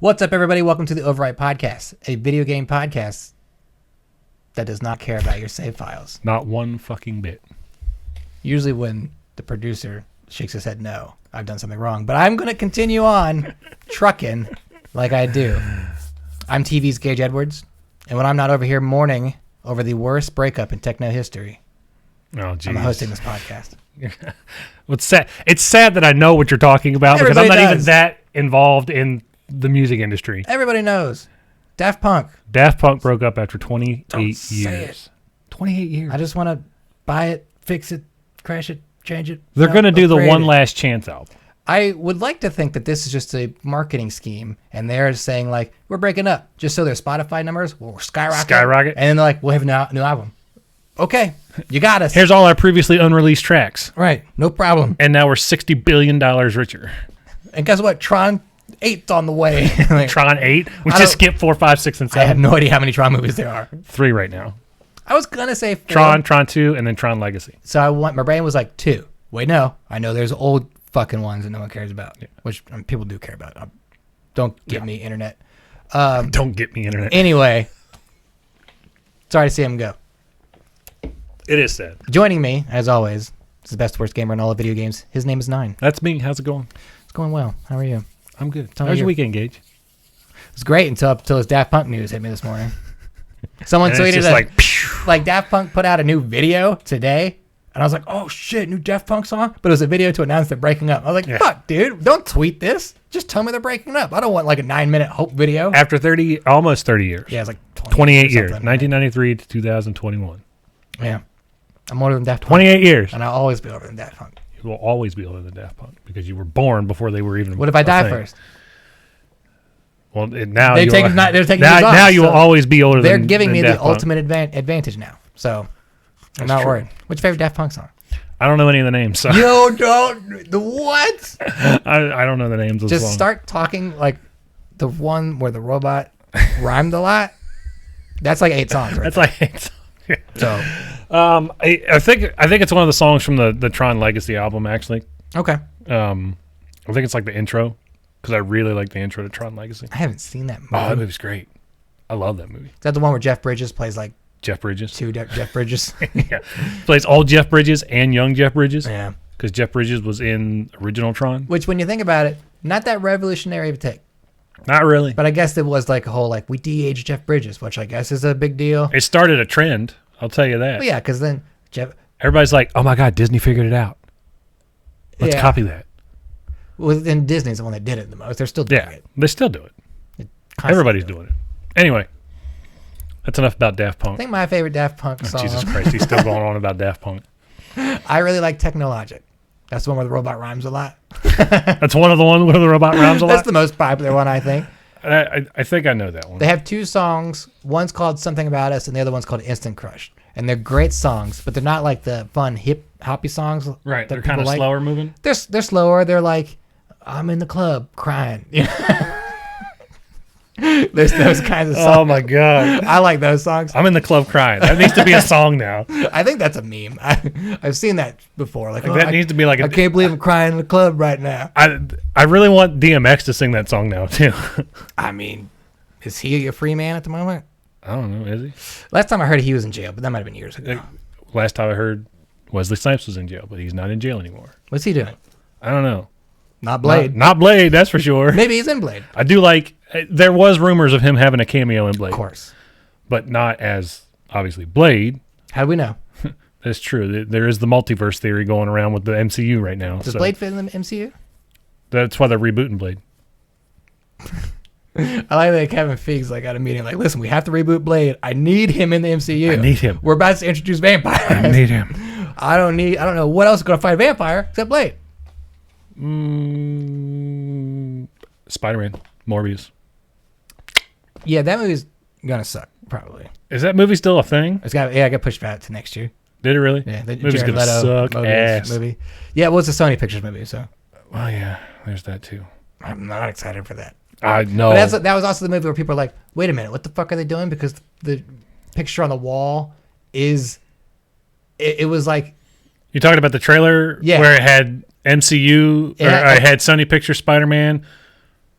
What's up, everybody? Welcome to the Overwrite Podcast, a video game podcast that does not care about your save files. Not one fucking bit. Usually when the producer shakes his head no, I've done something wrong. But I'm going to continue on trucking like I do. I'm TV's Gage Edwards, and when I'm not over here mourning over the worst breakup in techno history, I'm hosting this podcast. It's sad that I know what you're talking about because I'm not even that involved in the music industry. Everybody knows. Daft Punk. Daft Punk broke up after 28 years. It. 28 years. I just want to buy it, fix it, crash it, change it. They're going to do the One Last Chance album. I would like to think that this is just a marketing scheme, and they're saying, like, we're breaking up just so their Spotify numbers will skyrocket. And then they're like, we'll have a new album. Okay, you got us. Here's all our previously unreleased tracks. Right, no problem. And now we're $60 billion richer. And guess what? Tron 8's on the way. Like, Tron 8? We just skipped 4, 5, 6, and 7. I have no idea how many Tron movies there are. 3 right now. I was going to say 4. Tron 2, and then Tron Legacy. So my brain was like 2. Wait, no. I know there's old fucking ones that no one cares about, which people do care about. Don't get me internet. Don't get me internet. Anyway, sorry to see him go. It is sad. Joining me, as always, is the best worst gamer in all of video games. His name is Nine. That's me. How's it going? It's going well. How are you? I'm good. How was your weekend, Gage? It was great until his Daft Punk news hit me this morning. Someone tweeted like Daft Punk put out a new video today, and I was like, oh shit, new Daft Punk song? But it was a video to announce they're breaking up. I was like, fuck, dude, don't tweet this. Just tell me they're breaking up. I don't want like a 9-minute hope video. After almost 30 years. Yeah, it's like 28 years. 1993 to 2021. Yeah. I'm older than Daft Punk. 28 years. And I'll always be older than Daft Punk. You will always be older than Daft Punk because you were born before they were even. What if I die first? Well, now they're taking now you will always be older. They're than giving me Daft the Punk. ultimate advantage now, so I'm not worried. What's your favorite Daft Punk song? I don't know any of the names. So. You don't the what? I don't know the names of the songs. Just start talking like the one where the robot rhymed a lot. That's like 8 songs. Right? That's like 8 songs. Yeah. So, I think it's one of the songs from the Tron Legacy album. Actually, okay. I think it's like the intro because I really like the intro to Tron Legacy. I haven't seen that movie. Oh, that movie's great. I love that movie. Is that the one where Jeff Bridges plays like Jeff Bridges? 2 Jeff Bridges. Yeah, plays old Jeff Bridges and young Jeff Bridges. Yeah, because Jeff Bridges was in original Tron. Which, when you think about it, not that revolutionary of a take. Not really. But I guess it was like a whole like we de-aged Jeff Bridges, which I guess is a big deal. It started a trend. I'll tell you that. Well, yeah, because then everybody's like, "Oh my God, Disney figured it out. Let's copy that." Well, then Disney's the one that did it the most. They're still doing it. They still do it. Everybody's doing it. Anyway, that's enough about Daft Punk. I think my favorite Daft Punk song. Jesus Christ, he's still going on about Daft Punk. I really like Technologic. That's the one where the robot rhymes a lot. That's one of the ones where the robot rhymes a lot? That's the most popular one, I think. I think I know that one. They have 2 songs. One's called Something About Us, and the other one's called Instant Crush. And they're great songs, but they're not like the fun, hip-hoppy songs. Right, they're kind of slower moving. They're slower. They're like, I'm in the club crying. There's those kinds of songs. Oh, my God. I like those songs. I'm in the club crying. That needs to be a song now. I think that's a meme. I've seen that before. Like, that needs to be like I can't believe I'm crying in the club right now. I really want DMX to sing that song now, too. I mean, is he a free man at the moment? I don't know. Is he? Last time I heard he was in jail, but that might have been years ago. Last time I heard Wesley Snipes was in jail, but he's not in jail anymore. What's he doing? I don't know. Not Blade. Not Blade, that's for sure. Maybe he's in Blade. I do like... There was rumors of him having a cameo in Blade. Of course. But not as, obviously, Blade. How do we know? That's true. There is the multiverse theory going around with the MCU right now. Does Blade fit in the MCU? That's why they're rebooting Blade. I like that Kevin Feige's like at a meeting like, listen, we have to reboot Blade. I need him in the MCU. I need him. We're about to introduce vampires. I need him. I don't know what else is going to fight a vampire except Blade. Spider-Man. Morbius. Yeah, that movie's gonna suck, probably. Is that movie still a thing? It got pushed back to next year. Did it really? Yeah, the movie's Jared gonna Leto suck ass. movie. Yeah, it was a Sony Pictures movie, so. Well, yeah, there's that too. I'm not excited for that. I know. But that was also the movie where people are like, wait a minute, what the fuck are they doing? Because the picture on the wall is, it was like. You talking about the trailer where it had MCU, or it had Sony Pictures Spider-Man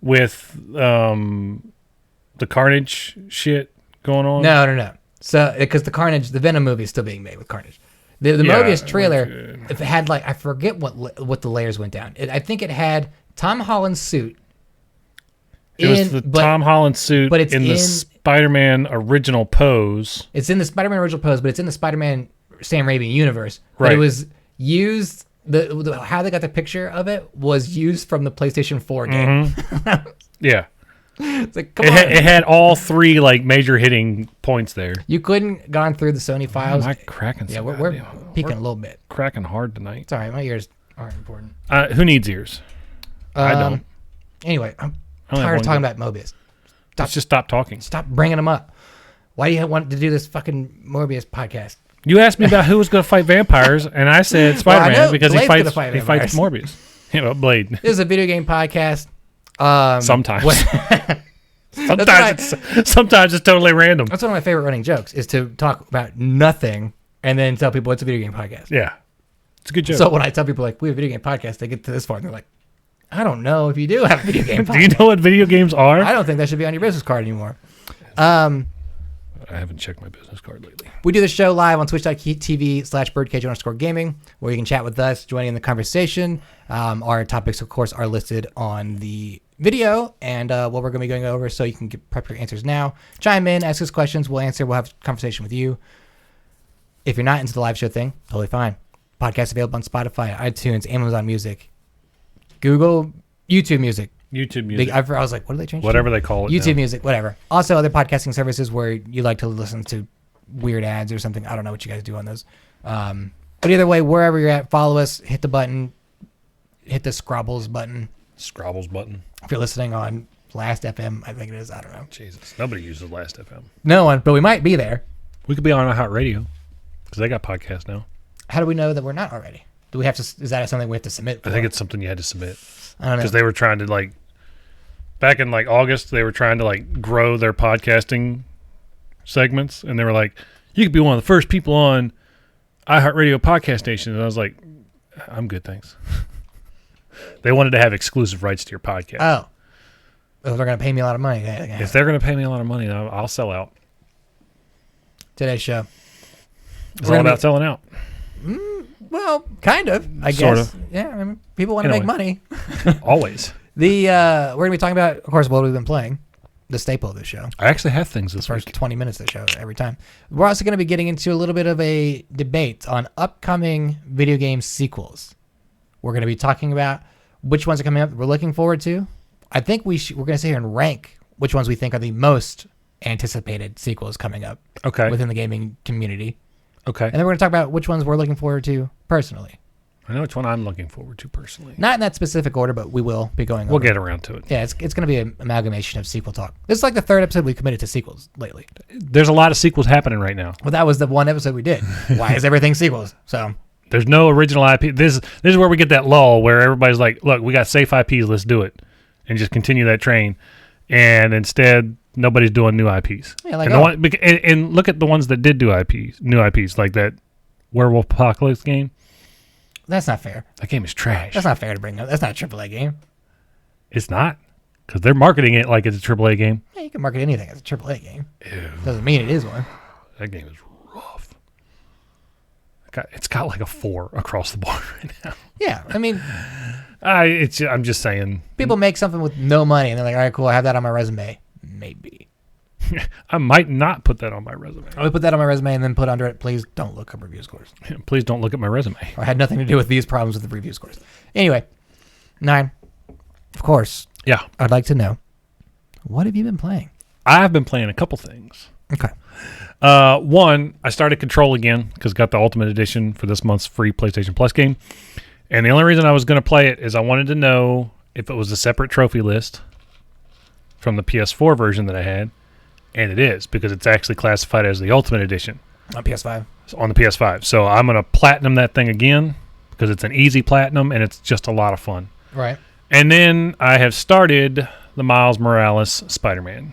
with the Carnage shit going on? No. So, because the Venom movie is still being made with Carnage. The Morbius trailer, if it had I forget what the layers went down. I think it had Tom Holland's suit. Tom Holland suit, but it's in the Spider-Man original pose. It's in the Spider-Man original pose, but it's in the Spider-Man Sam Raimi universe. Right. But it was used. How they got the picture of it was used from the PlayStation 4 game. Mm-hmm. Yeah. It's like, it had all three major hitting points there. You couldn't gone through the Sony files. Am I cracking? Yeah, we're peeking a little bit. Cracking hard tonight. It's all right. My ears aren't important. Who needs ears? I don't. Anyway, I'm tired of talking about Mobius. Let's just stop talking. Stop bringing them up. Why do you want to do this fucking Morbius podcast? You asked me about who was going to fight vampires, and I said Spider-Man because he fights Morbius. Yeah, Blade. This is a video game podcast. Sometimes. Sometimes it's totally random. That's one of my favorite running jokes is to talk about nothing and then tell people it's a video game podcast. Yeah. It's a good joke. So when I tell people we have a video game podcast, they get to this far and they're like, I don't know if you do have a video game podcast. Do you know what video games are? I don't think that should be on your business card anymore. I haven't checked my business card lately. We do the show live on twitch.tv/birdcage_gaming, where you can chat with us, join in the conversation. Our topics, of course, are listed on the video and what we're going to be going over, so you can prep your answers now. Chime in, ask us questions. We'll answer. We'll have a conversation with you. If you're not into the live show thing, totally fine. Podcast available on Spotify, iTunes, Amazon Music, Google, YouTube Music. I was like, what do they change? Whatever they call it. YouTube now. Music, whatever. Also, other podcasting services where you like to listen to weird ads or something. I don't know what you guys do on those. But either way, wherever you're at, follow us. Hit the button. Hit the Scrobbles button. If you're listening on Last FM, I think it is. I don't know. Jesus, nobody uses Last FM. No one, but we might be there. We could be on iHeartRadio because they got podcasts now. How do we know that we're not already? Do we have to? Is that something we have to submit? I think it's something you had to submit. I don't know because they were trying to back in August, they were trying to grow their podcasting segments, and they were like, you could be one of the first people on iHeartRadio podcast station. And I was like, I'm good, thanks. They wanted to have exclusive rights to your podcast. Oh, they're going to pay me a lot of money. If they're going to pay me a lot of money, I'll sell out. Today's show. It's all about selling out. Well, kind of, I guess. Sort of. Yeah, I mean, people want to make money. Always. We're going to be talking about, of course, what we've been playing. The staple of the show. I actually have things this first week. 20 minutes of the show every time. We're also going to be getting into a little bit of a debate on upcoming video game sequels. We're going to be talking about which ones are coming up that we're looking forward to. I think we're going to sit here and rank which ones we think are the most anticipated sequels coming up within the gaming community. Okay. And then we're going to talk about which ones we're looking forward to personally. I know which one I'm looking forward to personally. Not in that specific order, but we will be going over. We'll get around to it. Yeah, it's going to be an amalgamation of sequel talk. This is like the third episode we committed to sequels lately. There's a lot of sequels happening right now. Well, that was the one episode we did. Why is everything sequels? So there's no original IP. This is where we get that lull where everybody's like, look, we got safe IPs, let's do it. And just continue that train. And instead, nobody's doing new IPs. Yeah, and look at the ones that did do new IPs, like that Werewolf Apocalypse game. That's not fair. That game is trash. That's not fair to bring up. That's not a AAA game. It's not? Because they're marketing it like it's a AAA game. Yeah, you can market anything as a AAA game. Ew. Doesn't mean it is one. That game is rough. It's got like a 4 across the board right now. Yeah, I mean... I'm just saying. People make something with no money, and they're like, all right, cool, I have that on my resume. Maybe. I might not put that on my resume. I would put that on my resume and then put under it, please don't look up review scores. Please don't look at my resume. Or had nothing to do with these problems with the review scores. Anyway, 9. Of course. Yeah. I'd like to know, what have you been playing? I've been playing a couple things. Okay. One, I started Control again because I got the Ultimate Edition for this month's free PlayStation Plus game. And the only reason I was going to play it is I wanted to know if it was a separate trophy list from the PS4 version that I had. And it is, because it's actually classified as the Ultimate Edition. On PS5? On the PS5. So I'm going to platinum that thing again, because it's an easy platinum, and it's just a lot of fun. Right. And then I have started the Miles Morales Spider-Man,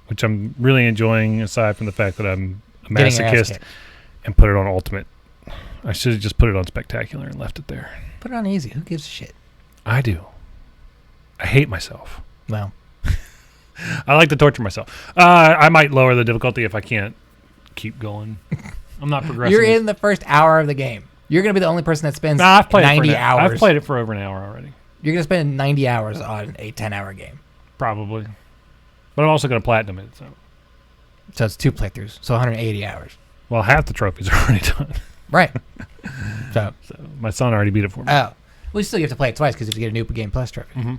which I'm really enjoying, aside from the fact that I'm a masochist, and put it on Ultimate. I should have just put it on Spectacular and left it there. Put it on easy. Who gives a shit? I do. I hate myself. Well, I like to torture myself. I might lower the difficulty if I can't keep going. I'm not progressing. you're in the first hour of the game. You're going to be the only person that spends I've played 90 hours. I've played it for over an hour already. You're going to spend 90 hours on a 10-hour game. Probably. But I'm also going to platinum it. So it's 2 playthroughs. So 180 hours. Well, half the trophies are already done. Right. So My son already beat it for me. Oh. Well, still you have to play it twice because you have to get a New Game Plus trophy. Mm-hmm.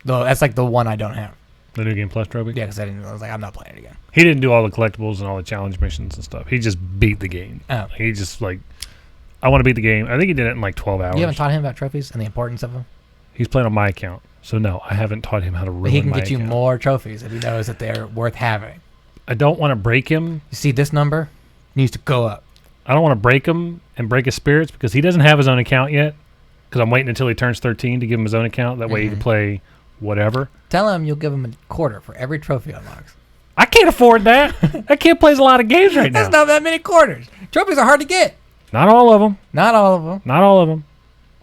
Though that's like the one I don't have. The New Game Plus trophy? Yeah, because I was like, I'm not playing it again. He didn't do all the collectibles and all the challenge missions and stuff. He just beat the game. Oh. He just I want to beat the game. I think he did it in 12 hours. You haven't taught him about trophies and the importance of them? He's playing on my account. So no, I haven't taught him how to ruin But he can my get you account. more trophies if he knows that they're worth having. I don't want to break him. You see this number? Needs to go up. I don't want to break him and break his spirits because he doesn't have his own account yet. Because I'm waiting until he turns 13 to give him his own account. That way he can play whatever. Tell him you'll give him a quarter for every trophy unlocks. I can't afford that. That kid plays a lot of games right now. That's not that many quarters. Trophies are hard to get. Not all of them. Not all of them. Not all of them.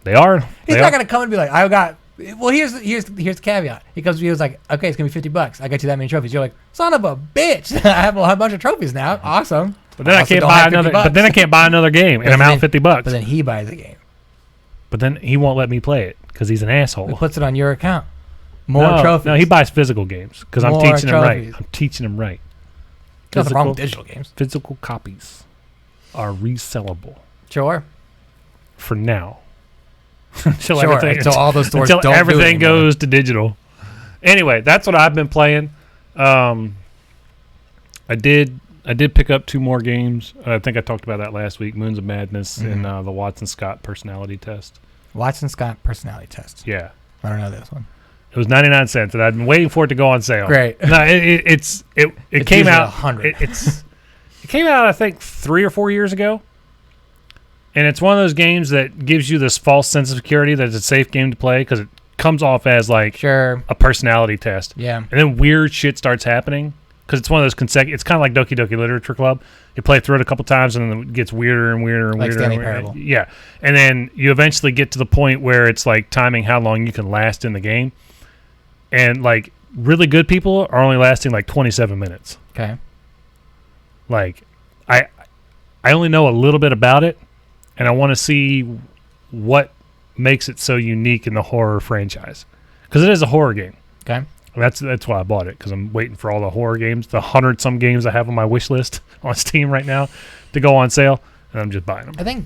They are. He's not going to come and be like, I got... Well, here's the caveat. He comes to you, he was like, okay, it's going to be $50. I got you that many trophies. You're like, son of a bitch. I have a bunch of trophies now. Awesome. But then I can't buy another. But then I can't buy another game, and I'm out $50. But then he buys the game. But then he won't let me play it because he's an asshole. He puts it on your account. More trophies. No, he buys physical games because I'm teaching him right. trophies. I'm teaching him right. Nothing wrong with digital games. Physical copies are resellable Sure. for now. Until all those stores until don't everything do it anymore. goes to digital. Anyway, that's what I've been playing. I did pick up 2 more games. I think I talked about that last week. Moons of Madness and the Watson Scott personality test. Watson Scott personality test. Yeah. I don't know this one. It was 99 cents, and I've been waiting for it to go on sale. Great. No, it came out. 100. It came out, I think, 3 or 4 years ago. And it's one of those games that gives you this false sense of security that it's a safe game to play because it comes off as Sure. a personality test. Yeah. And then weird shit starts happening because it's one of those it's kind of like Doki Doki Literature Club. You play through it a couple times and then it gets weirder and weirder and Like weirder. Stanley and weirder. Parable. Yeah. And then you eventually get to the point where it's like timing how long you can last in the game. And really good people are only lasting 27 minutes. Okay. I only know a little bit about it. And I want to see what makes it so unique in the horror franchise, because it is a horror game. Okay. That's why I bought it, because I'm waiting for all the horror games, the 100-some games I have on my wish list on Steam right now, to go on sale, and I'm just buying them. I think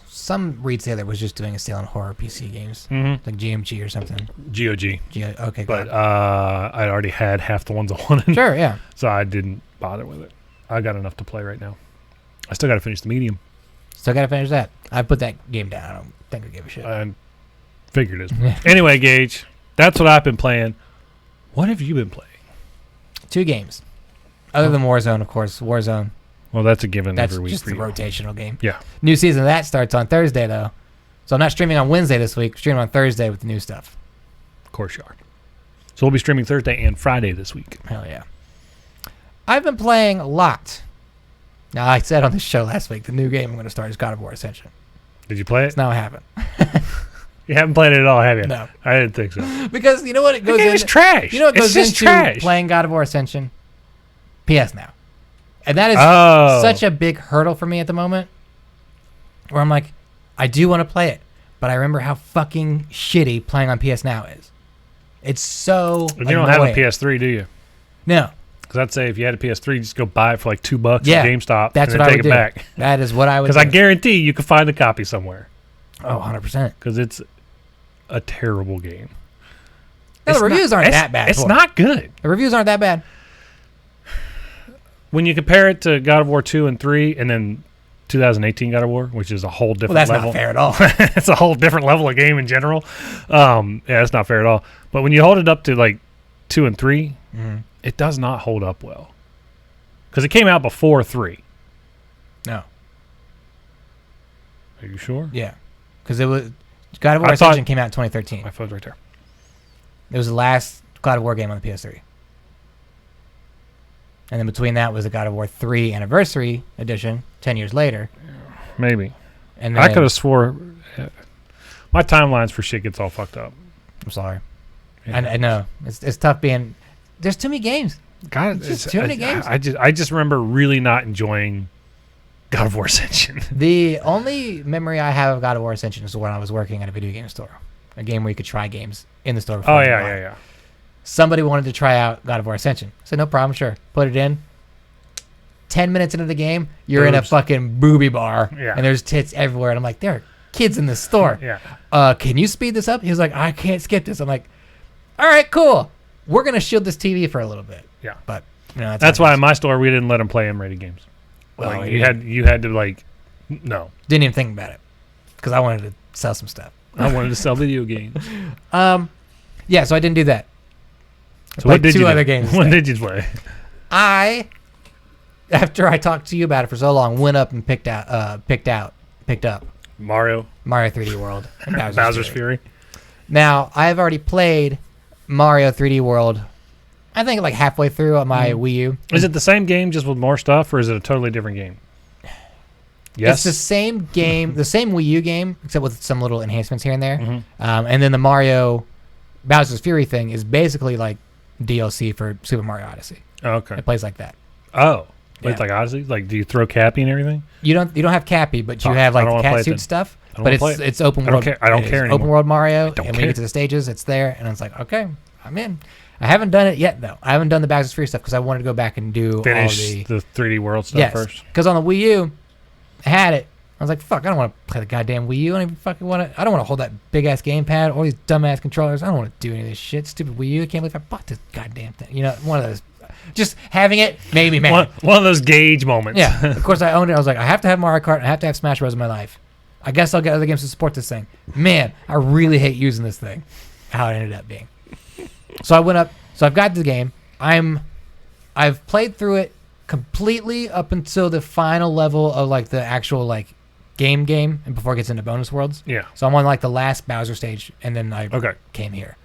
some retailer was just doing a sale on horror PC games, like GMG or something. GOG. Okay. But I'd already had half the ones I wanted. Sure. Yeah. So I didn't bother with it. I got enough to play right now. I still got to finish the medium. Still got to finish that. I put that game down. I don't think I give a shit. I figured it. Anyway, Gage, that's what I've been playing. What have you been playing? 2 games. Other than Warzone, of course. Warzone. Well, that's a given That's every week just for a you. rotational game. Yeah. New season of that starts on Thursday, though. So I'm not streaming on Wednesday this week. I'm streaming on Thursday with the new stuff. Of course you are. So we'll be streaming Thursday and Friday this week. Hell yeah. I've been playing a lot. Now, I said on the show last week, the new game I'm going to start is God of War Ascension. Did you play it? It's now happened. You haven't played it at all, have you? No. I didn't think so. Because you know what it goes The game into? is trash. You know what goes it's just into trash. playing God of War Ascension? PS Now. And that is such a big hurdle for me at the moment. Where I'm like, I do want to play it, but I remember how fucking shitty playing on PS Now is. It's so You don't have a PS3, do you? No. Because I'd say if you had a PS3, just go buy it for $2 Yeah, at GameStop that's and what then I take would it do. back. That is what I would do. Because I guarantee you can find the copy somewhere. Oh, 100%. Because it's a terrible game. No, the reviews aren't that bad. It's not good. The reviews aren't that bad. When you compare it to God of War 2 and 3 and then 2018 God of War, which is a whole different Well, that's level. not fair at all. It's a whole different level of game in general. Yeah, that's not fair at all. But when you hold it up to 2 and 3, it does not hold up well. Because it came out before 3. No. Are you sure? Yeah. Because it was God of War I thought- Ascension came out in 2013. My phone's right there. It was the last God of War game on the PS3. And then between that was the God of War 3 Anniversary Edition, 10 years later. Maybe. And then, I could have swore my timelines for shit gets all fucked up. I'm sorry. Yeah. I know it's tough being. There's too many games. God, Just too many games. I just remember really not enjoying God of War Ascension. The only memory I have of God of War Ascension is when I was working at a video game store, a game where you could try games in the store. Oh yeah. Somebody wanted to try out God of War Ascension. I said, no problem, sure. Put it in. 10 minutes into the game, you're in a fucking booby bar, and there's tits everywhere. And I'm like, there are kids in the store. Yeah. Can you speed this up? He was like, I can't skip this. I'm like, all right, cool. We're going to shield this TV for a little bit. Yeah. But you that's why in my store we didn't let them play M-rated games. Well, like, you had to like, no. Didn't even think about it because I wanted to sell some stuff. I wanted to sell video games. Yeah, so I didn't do that. So what did you do? Other games. What did you play? After I talked to you about it for so long, went up and picked up Mario 3D World and Bowser's Fury. Now, I've already played Mario 3D World, I think like halfway through on my Wii U. Is it the same game just with more stuff, or is it a totally different game? Yes. It's the same game, the same Wii U game, except with some little enhancements here and there. And then the Mario Bowser's Fury thing is basically like DLC for Super Mario Odyssey. Oh, okay. It plays like that. Oh. It's like Odyssey? Like, do you throw Cappy and everything? You don't have Cappy, but you have like the cat suit stuff. But it's open world. I don't care anymore. Open world Mario, and when you get to the stages, it's there, and it's like, okay, I'm in. I haven't done it yet though. I haven't done the Bowser's Fury stuff because I wanted to go back and finish the 3D World stuff first. Because on the Wii U, I had it. I was like, fuck, I don't want to play the goddamn Wii U. I don't even fucking want to. I don't want to hold that big ass gamepad, all these dumbass controllers. I don't want to do any of this shit. Stupid Wii U. I can't believe I bought this goddamn thing. You know, one of those. Just having it made me mad. One of those gauge moments. Yeah. Of course, I owned it. I was like, I have to have Mario Kart. I have to have Smash Bros. In my life. I guess I'll get other games to support this thing. Man, I really hate using this thing. How it ended up being. So I went up. So I've got the game. I've played through it completely up until the final level of like the actual like game, and before it gets into bonus worlds. Yeah. So I'm on like the last Bowser stage, and then I came here.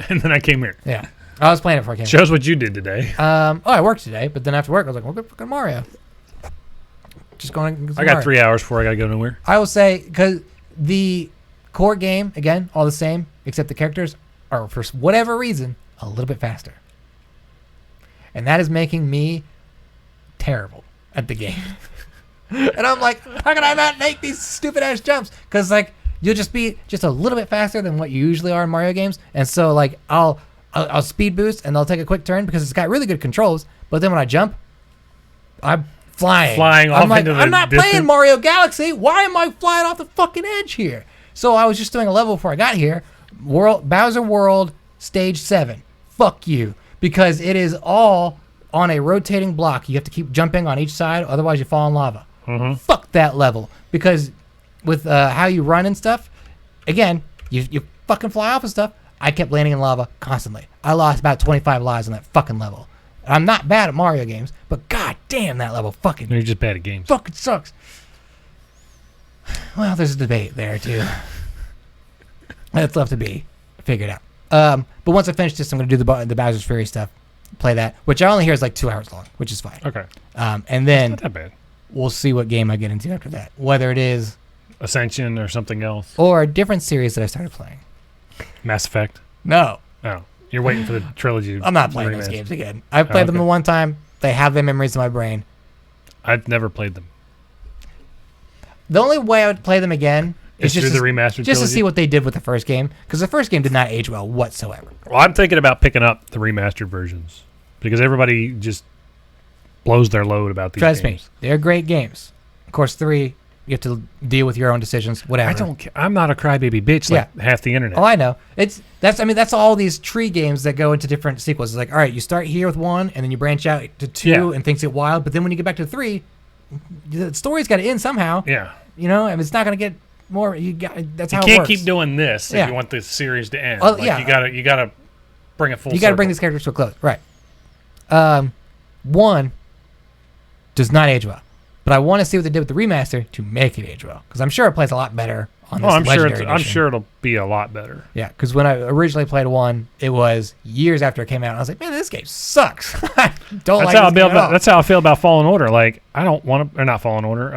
And then I came here. Yeah. I was playing it before I came. Shows what you did today. I worked today, but then after work, I was like, well, go fucking Mario. Just going. I got 3 hours before I got to go nowhere. I will say, because the core game, again, all the same, except the characters are, for whatever reason, a little bit faster. And that is making me terrible at the game. And I'm like, how can I not make these stupid ass jumps? Because, like, you'll just be just a little bit faster than what you usually are in Mario games. And so, like, I'll speed boost and I'll take a quick turn because it's got really good controls. But then when I jump, I'm flying off into the distance. I'm not playing Mario Galaxy. Why am I flying off the fucking edge here? So I was just doing a level before I got here. Bowser World Stage 7. Fuck you. Because it is all on a rotating block. You have to keep jumping on each side, otherwise you fall in lava. Fuck that level. Because with how you run and stuff, again, you fucking fly off and stuff. I kept landing in lava constantly. I lost about 25 lives on that fucking level. I'm not bad at Mario games, but god damn, that level fucking... You're just bad at games. Fucking sucks. Well, there's a debate there, too. That's left to be figured out. But once I finish this, I'm going to do the Bowser's Fury stuff. Play that, which I only hear is like 2 hours long, which is fine. Okay. And then... It's not that bad. We'll see what game I get into after that. Whether it is... Ascension or something else. Or a different series that I started playing. Mass Effect? No. Oh. You're waiting for the trilogy. I'm not playing those games again. I've played them the one time. They have their memories in my brain. I've never played them. The only way I would play them again is just the remastered just to see what they did with the first game. Because the first game did not age well whatsoever. Well, I'm thinking about picking up the remastered versions. Because everybody just blows their load about these games. Trust me. They're great games. Of course, 3... You have to deal with your own decisions, whatever. I don't care. I'm not a crybaby bitch like half the internet. Oh, I know. That's all these tree games that go into different sequels. It's like, all right, you start here with 1, and then you branch out to 2, and things get wild. But then when you get back to 3, the story's got to end somehow. Yeah. You know, and it's not going to get more. That's how it works. You can't keep doing this if you want the series to end. Well, You gotta bring it full circle. You got to bring these characters to a close. Right. 1 does not age well. But I want to see what they did with the remaster to make it age well, because I'm sure it plays a lot better on this Legendary Edition. I'm sure it'll be a lot better. Yeah, because when I originally played 1, it was years after it came out, and I was like, man, this game sucks. That's how I feel about Fallen Order. Like, I don't want to, or not Fallen Order,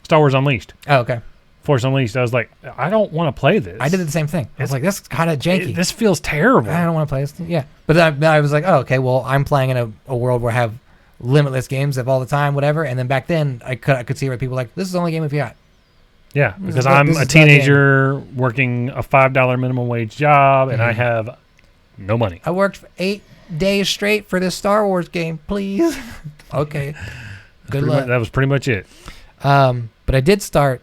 Star Wars Unleashed. Oh, okay. Force Unleashed, I was like, I don't want to play this. I did the same thing. I was like, this is kind of janky. This feels terrible. I don't want to play this. Yeah. But then I was like, oh, okay, well, I'm playing in a world where I have limitless games of all the time, whatever. And then back then, I could see where people were like, this is the only game we've got. Yeah, because I'm a teenager working a $5 minimum wage job, and I have no money. I worked for 8 days straight for this Star Wars game, please. Okay. Good luck. That was pretty much it. But I did start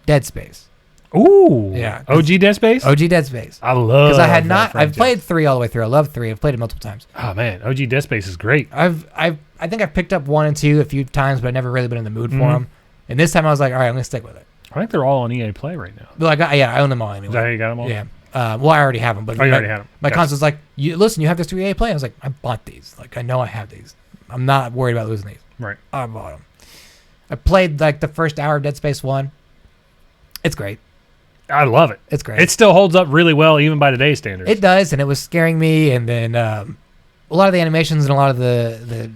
Dead Space. Ooh. Yeah. OG Dead Space? OG Dead Space. I love because I had not. I've played 3 all the way through. I love 3. I've played it multiple times. Oh man, OG Dead Space is great. I think I've picked up 1 and 2 a few times, but I've never really been in the mood for them. And this time I was like, all right, I'm gonna stick with it. I think they're all on EA Play right now. Well, I own them all anyway. Is that how you got them all? Yeah. Well, I already have them, but you already had them. My console's like, listen, you have this through EA Play. I was like, I bought these. Like, I know I have these. I'm not worried about losing these. Right. I bought them. I played like the first hour of Dead Space 1. It's great. I love it. It's great. It still holds up really well, even by today's standards. It does, and it was scaring me. And then a lot of the animations and a lot of the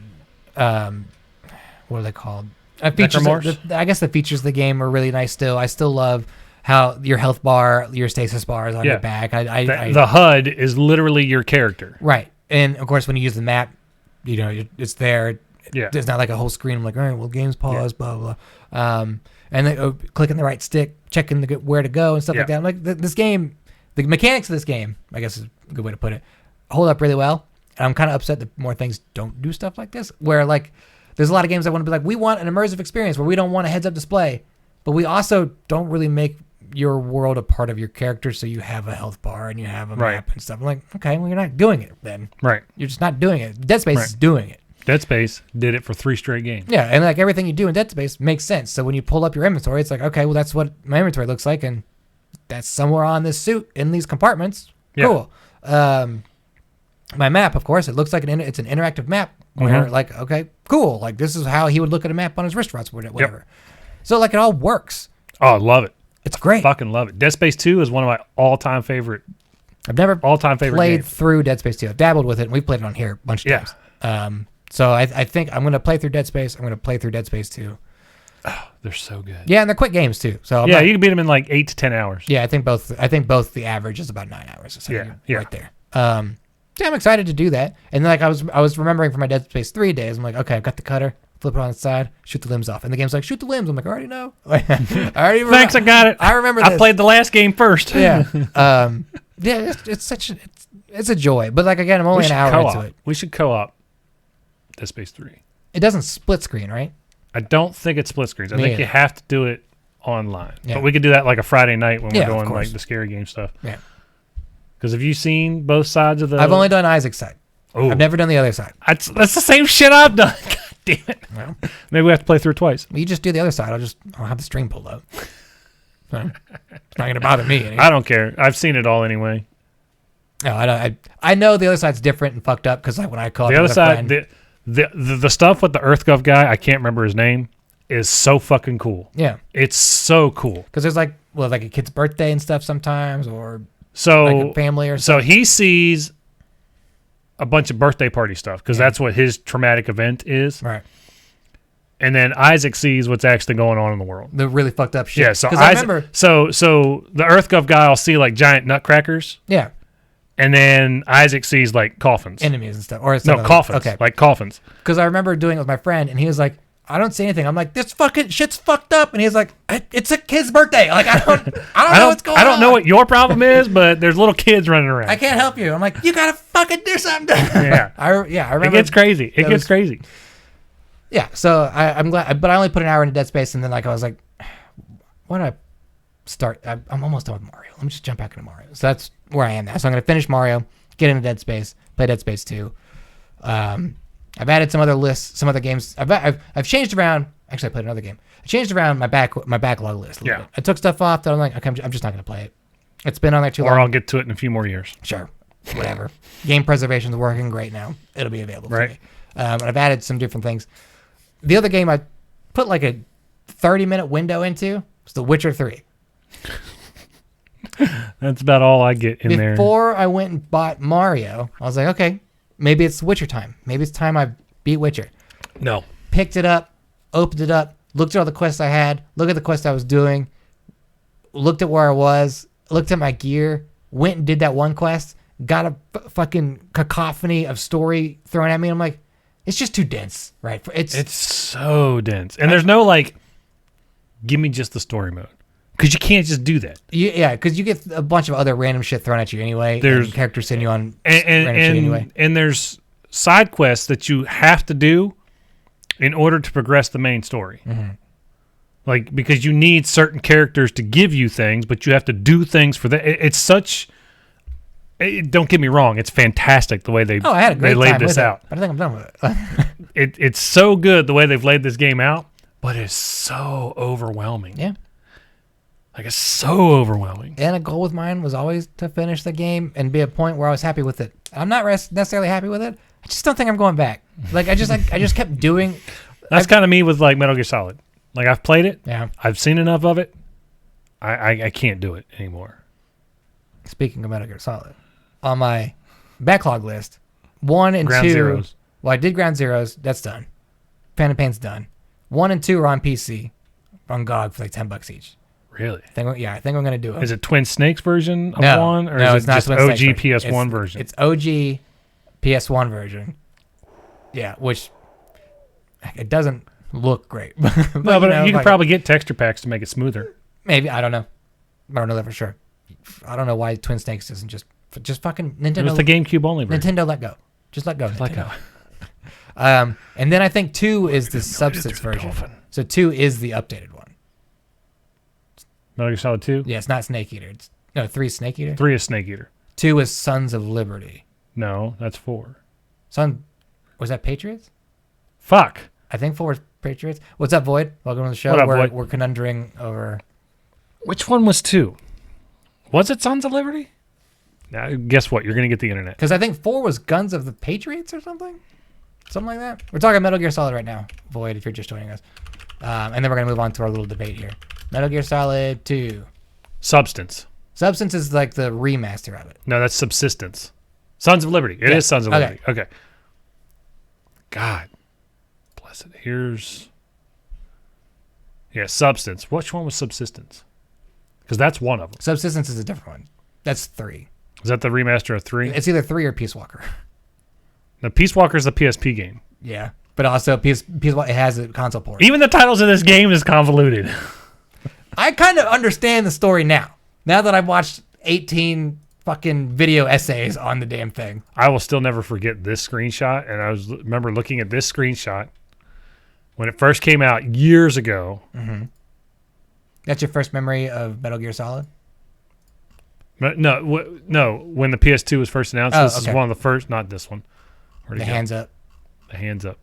what are they called? Features. I guess the features of the game are really nice. Still, I still love how your health bar, your stasis bar is on your back. The HUD is literally your character. Right, and of course, when you use the map, it's there. Yeah, it's not like a whole screen. I'm like, all right, well, game's paused, blah blah. And then clicking the right stick, checking where to go and stuff like that. I'm like, this game, the mechanics of this game, I guess is a good way to put it, hold up really well. And I'm kind of upset that more things don't do stuff like this, where like there's a lot of games that want to be like, we want an immersive experience where we don't want a heads-up display, but we also don't really make your world a part of your character, so you have a health bar and you have a map and stuff. I'm like, okay, well, you're not doing it then. Right. You're just not doing it. Dead Space is doing it. Dead Space did it for 3 straight games. Yeah, and like everything you do in Dead Space makes sense. So when you pull up your inventory, it's like, okay, well, that's what my inventory looks like, and that's somewhere on this suit in these compartments. Yeah. Cool. My map, of course, it looks like it's an interactive map where, like, okay, cool. Like, this is how he would look at a map on his wristwatch, whatever. Yep. So, like, it all works. Oh, I love it. It's great. Fucking love it. Dead Space 2 is one of my all-time favorite. I've never all-time favorite played games. Through Dead Space 2. I've dabbled with it, and we've played it on here a bunch of times. So I think I'm going to play through Dead Space. I'm going to play through Dead Space 2. Oh, they're so good. Yeah, and they're quick games too. So you can beat them in like 8 to 10 hours. Yeah, I think both the average is about 9 hours. So right there. Yeah, I'm excited to do that. And then like I was remembering from my Dead Space 3 days, I'm like, okay, I've got the cutter, flip it on its side, shoot the limbs off. And the game's like, shoot the limbs. I'm like, I already know. I already remember. Thanks, I got it. I remember this. I played the last game first. Yeah. It's a joy. But like again, I'm only an hour into it. We should co-op Dead Space 3. It doesn't split screen, right? I don't think it's split screens. I think you have to do it online. Yeah. But we could do that like a Friday night when we're doing like the scary game stuff. Yeah. Because have you seen both sides of the... I've only done Isaac's side. Ooh. I've never done the other side. That's the same shit I've done. God damn it. Well, maybe we have to play through it twice. Well, you just do the other side. I'll have the stream pulled up. So, it's not going to bother me anyway. I don't care. I've seen it all anyway. No, I know the other side's different and fucked up because like when I call the other side... The stuff with the EarthGov guy, I can't remember his name, is so fucking cool. Yeah. It's so cool. Because there's like a kid's birthday and stuff sometimes, or like a family or something. So he sees a bunch of birthday party stuff because that's what his traumatic event is. Right. And then Isaac sees what's actually going on in the world. The really fucked up shit. Yeah, so I remember. So the EarthGov guy will see like giant nutcrackers. Yeah. And then Isaac sees like coffins, enemies and stuff, or coffins, okay, like coffins. Because I remember doing it with my friend, and he was like, "I don't see anything." I'm like, "This fucking shit's fucked up," and he's like, "It's a kid's birthday. Like I don't know what's going on. I don't know what your problem is, but there's little kids running around. I can't help you." I'm like, "You gotta fucking do something." Yeah, I remember. It gets crazy. It gets crazy. Yeah, so I'm glad, but I only put an hour into Dead Space, and then like I was like, "Why don't I start?" I'm almost done with Mario. Let me just jump back into Mario. So that's where I am now. So I'm going to finish Mario, get into Dead Space, play Dead Space 2. I've added some other lists, some other games. I've changed around. Actually, I played another game. I changed around my backlog list a little bit. I took stuff off that I'm like, okay, I'm just not going to play it. It's been on there too long. Or I'll get to it in a few more years. Sure. Whatever. Game preservation is working great now. It'll be available for me. And I've added some different things. The other game I put like a 30-minute window into was The Witcher 3. That's about all I get in there. Before I went and bought Mario, I was like, okay, maybe it's Witcher time. Maybe it's time I beat Witcher. No. Picked it up, opened it up, looked at all the quests I had, looked at the quests I was doing, looked at where I was, looked at my gear, went and did that one quest, got a fucking cacophony of story thrown at me. And I'm like, it's just too dense, right? It's so dense. And there's no like, give me just the story mode. Because you can't just do that. Yeah, because you get a bunch of other random shit thrown at you anyway. There's characters sending you on random shit anyway. And there's side quests that you have to do in order to progress the main story. Mm-hmm. Like, because you need certain characters to give you things, but you have to do things for that. It's such... don't get me wrong. It's fantastic the way I had a great laid time this with out. It, but I think I'm done with it. It's so good the way they've laid this game out, but it's so overwhelming. Yeah. Like, it's so overwhelming. And a goal with mine was always to finish the game and be a point where I was happy with it. I'm not necessarily happy with it. I just don't think I'm going back. Like, I just kept doing... That's kind of me with, like, Metal Gear Solid. Like, I've played it. Yeah. I've seen enough of it. I can't do it anymore. Speaking of Metal Gear Solid, on my backlog list, 1 and Ground 2... Zeroes. Well, I did Ground Zeroes. That's done. Phantom Pain's done. 1 and 2 are on PC. On GOG for like $10 each. Really? I think I'm going to do it. Is it Twin Snakes version of no, one? Or no, is it's it not just Twin OG Snakes PS1 version? It's OG PS1 version. Yeah, which it doesn't look great. but, you could probably get texture packs to make it smoother. Maybe. I don't know. I don't know that for sure. I don't know why Twin Snakes doesn't just fucking Nintendo. It's the GameCube only version. Nintendo let go. Just let go. Just let go. And then I think 2 is the Substance version. Dolphin. So 2 is the updated one. Metal Gear Solid 2? Yeah, it's not Snake Eater. 3 is Snake Eater. 3 is Snake Eater. 2 is Sons of Liberty. No, that's 4. Was that Patriots? Fuck. I think 4 is Patriots. What's up, Void? Welcome to the show. What up, Void? We're conundering over... Which one was 2? Was it Sons of Liberty? Now, guess what? You're going to get the internet. Because I think 4 was Guns of the Patriots or something? Something like that. We're talking Metal Gear Solid right now, Void, if you're just joining us. And then we're going to move on to our little debate here. Metal Gear Solid 2. Substance. Substance is like the remaster of it. No, that's Subsistence. Sons of Liberty. It is Sons of Liberty. Okay. God bless it. Here's... Yeah, Substance. Which one was Subsistence? Because that's one of them. Subsistence is a different one. That's 3. Is that the remaster of 3? It's either 3 or Peace Walker. The Peace Walker is the PSP game. Yeah. But also, Peace Walker has a console port. Even the titles of this game is convoluted. I kind of understand the story now. Now that I've watched 18 fucking video essays on the damn thing. I will still never forget this screenshot. And I remember looking at this screenshot when it first came out years ago. Mm-hmm. That's your first memory of Metal Gear Solid? No. When the PS2 was first announced, this is one of the first. Not this one. The hands up. The hands up.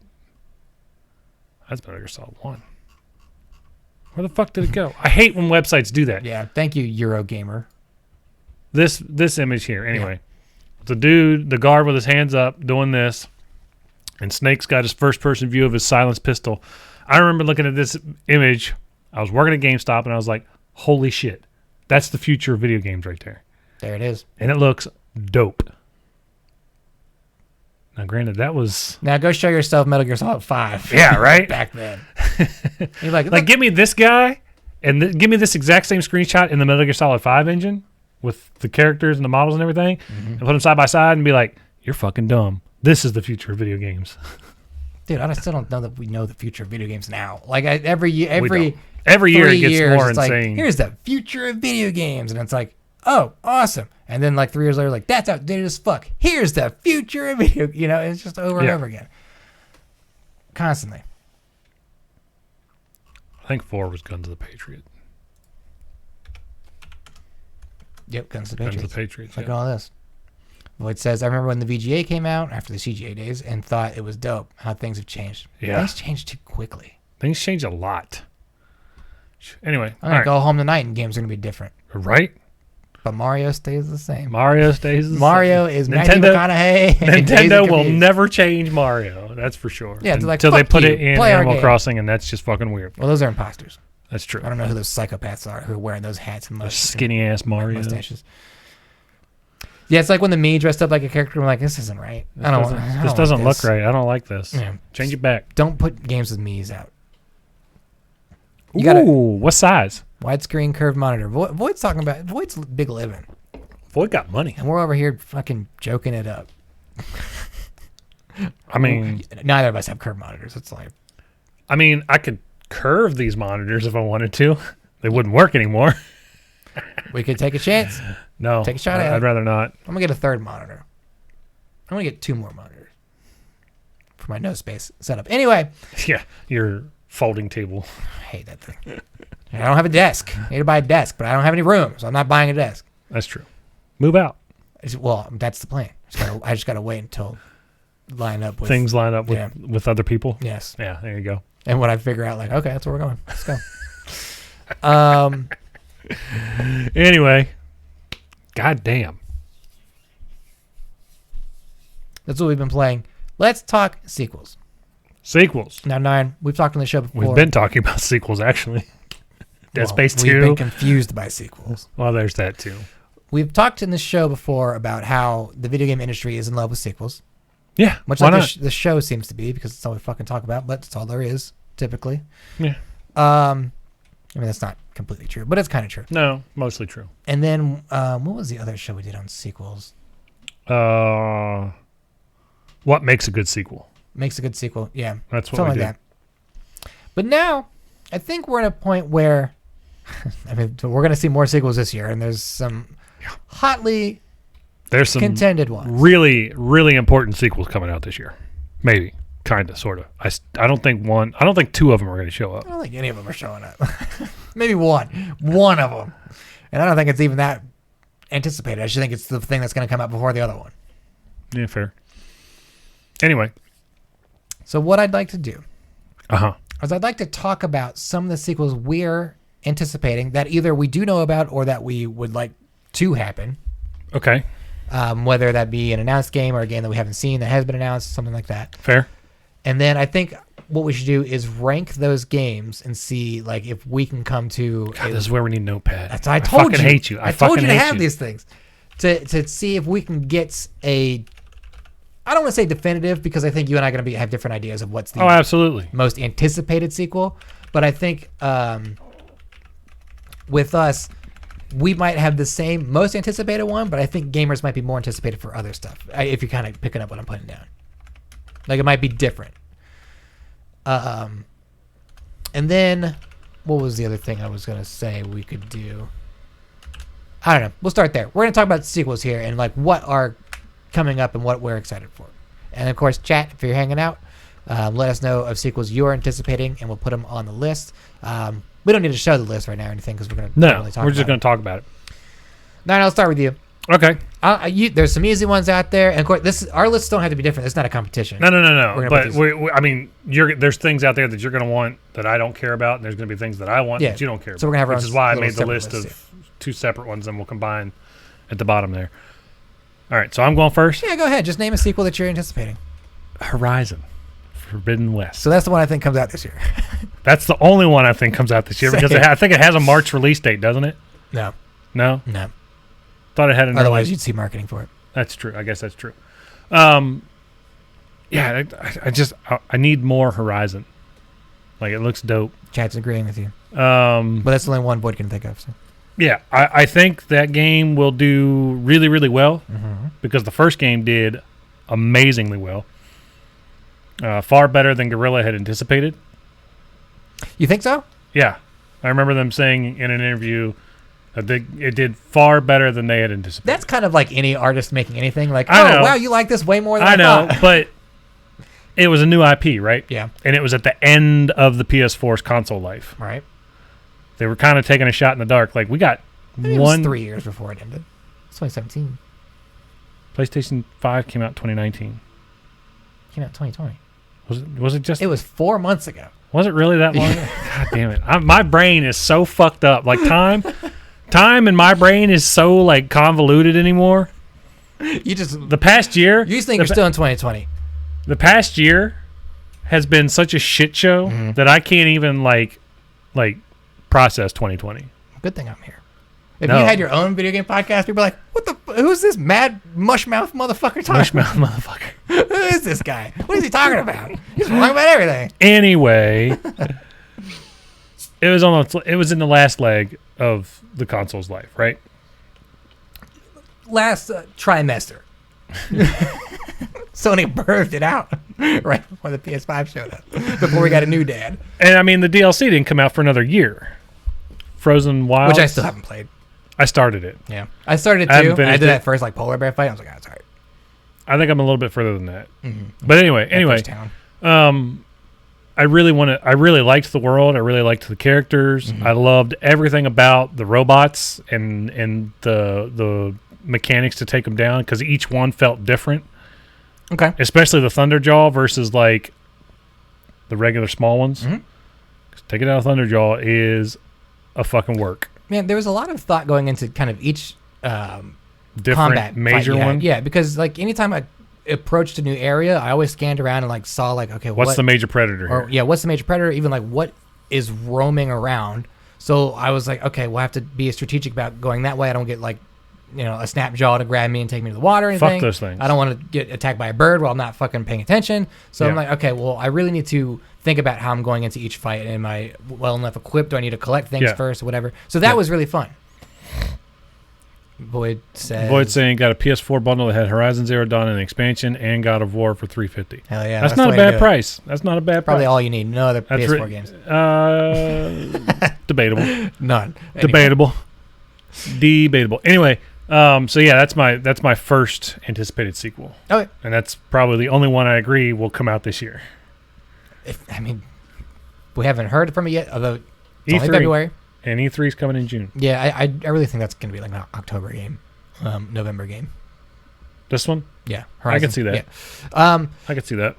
That's Metal Gear Solid 1. Where the fuck did it go? I hate when websites do that. Yeah, thank you, Eurogamer. This image here, anyway. The dude, the guard with his hands up, doing this, and Snake's got his first-person view of his silenced pistol. I remember looking at this image. I was working at GameStop, and I was like, holy shit. That's the future of video games right there. There it is. And it looks dope. Now, granted, that was... Now, go show yourself Metal Gear Solid 5. Yeah, right? Back then. You're like, give me this guy, and give me this exact same screenshot in the Metal Gear Solid 5 engine with the characters and the models and everything, and put them side by side and be like, you're fucking dumb. This is the future of video games. Dude, I still don't know that we know the future of video games now. Like, every year it gets more insane. Like, here's the future of video games. And it's like, oh, awesome. And then like 3 years later, like, that's outdated as fuck. Here's the future of video. It's just over and over again. Constantly. I think 4 was Guns of the Patriot. Yep, Guns of the Patriots. Guns of the Patriots. Look at all this. Void says, I remember when the VGA came out after the CGA days and thought it was dope how things have changed. Yeah. Things changed too quickly. Things change a lot. Anyway. I'm going to go home tonight and games are going to be different. Right? But Mario stays the same. Mario stays the same. Mario is Matthew McConaughey. Nintendo will never change Mario. That's for sure. Yeah, like, until they put you. it in Play Animal Crossing, and that's just fucking weird. Well, those are imposters. That's true. I don't know who those psychopaths are who are wearing those hats and skinny ass Mario mustaches. Yeah, it's like when the me dressed up like a character. I'm like, this isn't right. This doesn't look right. I don't like this. Yeah. Change it back. Don't put games with me's out. What size? Widescreen curved monitor. Void's talking about Void's big living, Void got money. and we're over here fucking joking it up. I mean, neither of us have curved monitors. It's like I could curve these monitors if I wanted to. They wouldn't work anymore. we could take a chance. No, Take a shot at it. I'd rather not. I'm gonna get a third monitor. I'm gonna get 2 more monitors for my no space setup. Anyway, Yeah, your folding table. I hate that thing. I don't have a desk. I need to buy a desk, but I don't have any room, so I'm not buying a desk. That's true. Move out. Well, that's the plan. I just gotta wait until line up with Things line up with other people. Yes. Yeah, there you go. And when I figure out, like, okay, that's where we're going. Let's go. Anyway, goddamn. That's what we've been playing. Let's talk sequels. Sequels. Now, Nine, we've talked on the show before. We've been talking about sequels, actually. Dead Space 2. We've been confused by sequels. Well, there's that, too. We've talked in this show before about how the video game industry is in love with sequels. Yeah, Much why like not? the show seems to be, because it's all we fucking talk about, but it's all there is, typically. Yeah. I mean, that's not completely true, but it's kind of true. No, mostly true. And then, what was the other show we did on sequels? What makes a good sequel? Makes a good sequel, yeah. That's what Something we like did. that. But now, I think we're at a point where, I mean, we're going to see more sequels this year, and there's some hotly There's some contended ones. really, really important sequels coming out this year. Maybe, kind of, sort of. I don't think 2 of them are going to show up. I don't think any of them are showing up. Maybe one of them. And I don't think it's even that anticipated. I just think it's the thing that's going to come out before the other one. Yeah, fair. Anyway. So what I'd like to do Uh-huh. is I'd like to talk about some of the sequels we're anticipating that either we do know about or that we would like to happen. Okay. Whether that be an announced game or a game that we haven't seen that has been announced, something like that. Fair. And then I think what we should do is rank those games and see like if we can come to. God, this is where we need Notepad. That's I told fucking you. hate you. I told you to hate have these things to see if we can get a. I don't want to say definitive because I think you and I are going to have different ideas of what's the absolutely most anticipated sequel. But I think with us, we might have the same most anticipated one, but I think gamers might be more anticipated for other stuff. If you're kind of picking up what I'm putting down, like it might be different. And then what was the other thing I was going to say we could do? I don't know. We'll start there. We're going to talk about sequels here and like what are coming up and what we're excited for. And of course, chat, if you're hanging out, let us know of sequels you're anticipating and we'll put them on the list. We don't need to show the list right now or anything because we're going to No, we're just going to talk about it. Now, I'll start with you. Okay. There's some easy ones out there, and of course, our lists don't have to be different. It's not a competition. No. But I mean, there's things out there that you're going to want that I don't care about, and there's going to be things that I want that you don't care about. So we're going to have our which is why I made the list of 2 separate ones, and we'll combine at the bottom there. All right, so I'm going first. Yeah, go ahead. Just name a sequel that you're anticipating. Horizon Forbidden West. So that's the one I think comes out this year. That's the only one I think comes out this year because I think it has a March release date, doesn't it? No. No? No. Thought it had an Otherwise, you'd see marketing for it. That's true. I guess that's true. Yeah, I need more Horizon. Like, it looks dope. Chat's agreeing with you. But that's the only one Boyd can think of. So. Yeah, I think that game will do really, really well because the first game did amazingly well. Far better than Guerrilla had anticipated. You think so? Yeah. I remember them saying in an interview that it did far better than they had anticipated. That's kind of like any artist making anything. Like, wow, you like this way more than I know, thought. but it was a new IP, right? Yeah. And it was at the end of the PS4's console life. Right. They were kind of taking a shot in the dark. Like, we got It was 3 years before it ended. It's 2017. PlayStation 5 came out 2019. Came out 2020. Was it just... It was 4 months ago. Was it really that long? God damn it. My brain is so fucked up. Like, time in my brain is so, like, convoluted anymore. The past year... You think you're still in 2020. The past year has been such a shit show that I can't even, like process 2020. Good thing I'm here. If you had your own video game podcast, you'd be like, who's this mad mushmouth motherfucker talking about? Mushmouth motherfucker. Who is this guy? What is he talking about? He's wrong about everything. Anyway, It was in the last leg of the console's life, right? Last trimester. Sony birthed it out right before the PS5 showed up. Before we got a new dad. And I mean, the DLC didn't come out for another year. Frozen Wilds, which I still haven't played. I started it. Yeah, I started it too. I did that first like polar bear fight. I was like, it's all right. I think I'm a little bit further than that. Mm-hmm. But anyway, I really liked the world. I really liked the characters. Mm-hmm. I loved everything about the robots and the mechanics to take them down because each one felt different. Okay. Especially the Thunderjaw versus like the regular small ones. Mm-hmm. Taking out a Thunderjaw is a fucking work. Man, there was a lot of thought going into kind of each different combat major one. Yeah, because like anytime I approached a new area, I always scanned around and like saw like, okay, what's the major predator here? Yeah, what's the major predator? Even like what is roaming around. So I was like, okay, we'll have to be strategic about going that way. I don't get like, a snap jaw to grab me and take me to the water or anything. Fuck those things. I don't want to get attacked by a bird while I'm not fucking paying attention. So I'm like, okay, well, I really need to think about how I'm going into each fight. Am I well enough equipped? Do I need to collect things first or whatever? So that was really fun. Void saying got a PS4 bundle that had Horizon Zero Dawn and an expansion and God of War for $350. Hell yeah. That's not a bad price. That's not a bad price. Probably all you need. No other PS4 games. Debatable. None. Anyway. Debatable. Anyway, so yeah, that's my first anticipated sequel. Okay. And that's probably the only one I agree will come out this year. We haven't heard from it yet, although it's only February. And E3's coming in June. Yeah, I really think that's going to be like an October game, November game. This one? Yeah. Horizon. I can see that. Yeah. I can see that.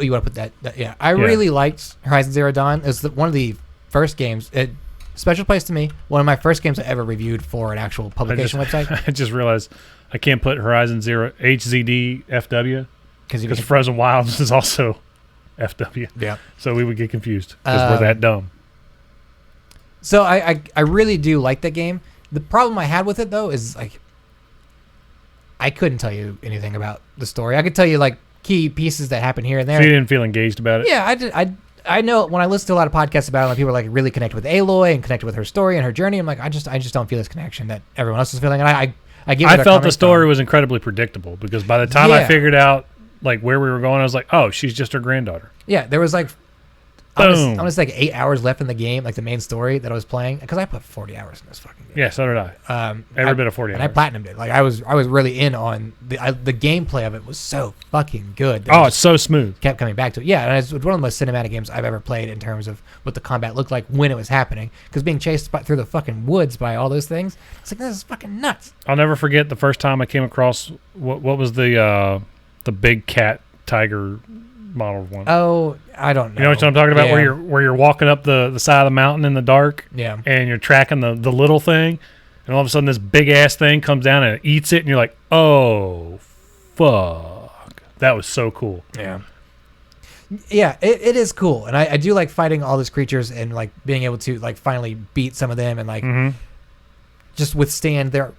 You want to put that? Yeah. I really liked Horizon Zero Dawn. It's one of the first games. Special place to me. One of my first games I ever reviewed for an actual publication website. I just realized I can't put Horizon Zero HZD FW because Frozen Wilds is also FW. Yeah. So we would get confused because we're that dumb. So I really do like that game. The problem I had with it though is like I couldn't tell you anything about the story. I could tell you like key pieces that happen here and there. So you didn't feel engaged about it? Yeah, I did. I know when I listen to a lot of podcasts about it, like people like really connect with Aloy and connect with her story and her journey. I'm like, I just don't feel this connection that everyone else is feeling. And I felt the story was incredibly predictable because by the time I figured out like where we were going, I was like, oh, she's just her granddaughter. Yeah, there was like I want to say like 8 hours left in the game, like the main story that I was playing, because I put 40 hours in this fucking game. Yeah, so did I. Every bit of 40 hours. And I platinumed it. Like I was really in on the gameplay of it was so fucking good. It's so smooth. Kept coming back to it. Yeah, and it's one of the most cinematic games I've ever played in terms of what the combat looked like when it was happening. Because being chased through the fucking woods by all those things, it's like this is fucking nuts. I'll never forget the first time I came across what was the big cat tiger model one. Oh, I don't know. You know what I'm talking about? Yeah. Where you're walking up the side of the mountain in the dark. Yeah. And you're tracking the little thing, and all of a sudden this big ass thing comes down and it eats it, and you're like, oh, fuck. That was so cool. Yeah. Yeah, it is cool, and I do like fighting all those creatures and like being able to like finally beat some of them and like just withstand their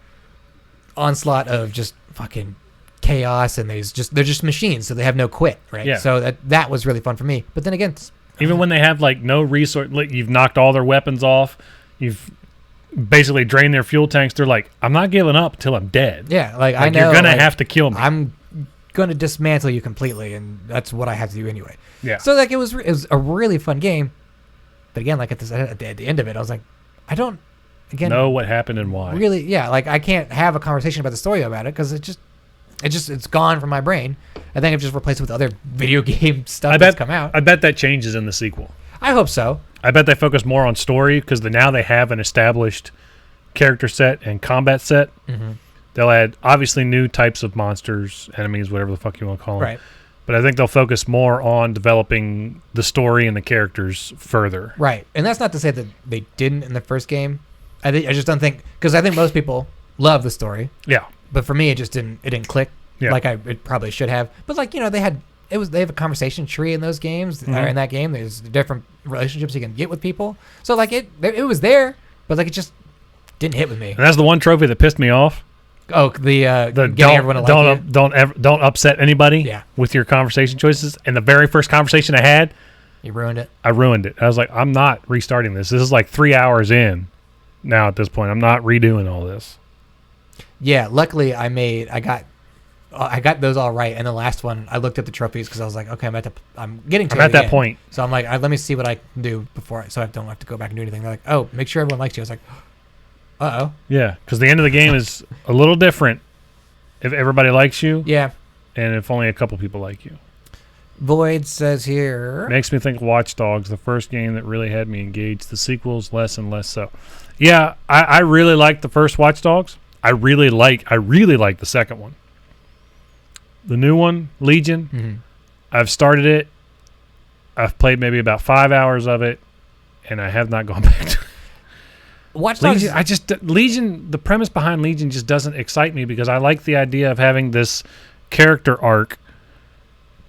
onslaught of just fucking chaos, and they're just machines, so they have no quit, right? Yeah. So that was really fun for me. But then again, even when they have like no resource, like you've knocked all their weapons off, you've basically drained their fuel tanks. They're like, I'm not giving up till I'm dead. Yeah, like I know you're gonna have to kill me. I'm gonna dismantle you completely, and that's what I have to do anyway. Yeah. So like it was a really fun game, but again, like at the end of it, I was like, I don't know what happened and why. Really, yeah, like I can't have a conversation about the story about it because it's gone from my brain. I think I've just replaced it with other video game stuff that's come out. I bet that changes in the sequel. I hope so. I bet they focus more on story because now they have an established character set and combat set. Mm-hmm. They'll add obviously new types of monsters, enemies, whatever the fuck you want to call them. Right. But I think they'll focus more on developing the story and the characters further. Right. And that's not to say that they didn't in the first game. I just don't think, because I think most people love the story. Yeah. But for me, it didn't click like it probably should have. But like, they have a conversation tree in those games, or in that game. There's different relationships you can get with people. So like it was there, but like it just didn't hit with me. And that's the one trophy that pissed me off. Oh, the getting everyone to like you. Don't upset anybody with your conversation choices. And the very first conversation I had, You ruined it. I ruined it. I was like, I'm not restarting this. This is like 3 hours in now at this point. I'm not redoing all this. Yeah, luckily I got those all right, and the last one I looked at the trophies because I was like, okay, I'm getting to I'm it at that again. point. So I'm like, let me see what I can do so I don't have to go back and do anything. They're like, oh, make sure everyone likes you. I was like, uh-oh. Yeah, because the end of the game is a little different if everybody likes you. Yeah. And if only a couple people like you. Void says here. Makes me think Watch Dogs, the first game that really had me engaged. The sequels, less and less so. Yeah, I really like the first Watch Dogs. I really like the second one. The new one, Legion, Mm-hmm. I've started it. I've played maybe about 5 hours of it, and I have not gone back to it. Watch Dogs. Legion, the premise behind Legion just doesn't excite me because I like the idea of having this character arc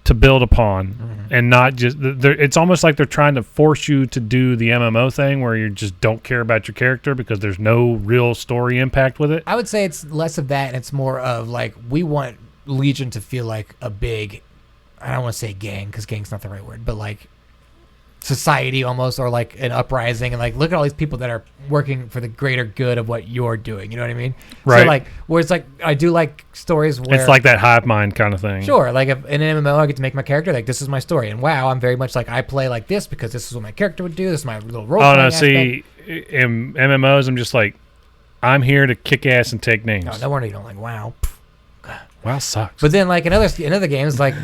to build upon, and not just it's almost like they're trying to force you to do the MMO thing where you just don't care about your character because there's no real story impact with it. I would say it's less of that and it's more of like we want Legion to feel like a big, I don't want to say gang because gang's not the right word, but like society almost, or like an uprising, and like look at all these people that are working for the greater good of what you're doing. You know what I mean? Right. So like where it's like I do like stories where It's like that hive mind kind of thing. sure, like if in an MMO I get to make my character like this is my story, and wow, I'm very much like I play like this because this is what my character would do. This is my little role. Oh no, see, in MMOs, I'm just like, I'm here to kick ass and take names. No wonder you don't like WoW. WoW sucks. But then like in other games like.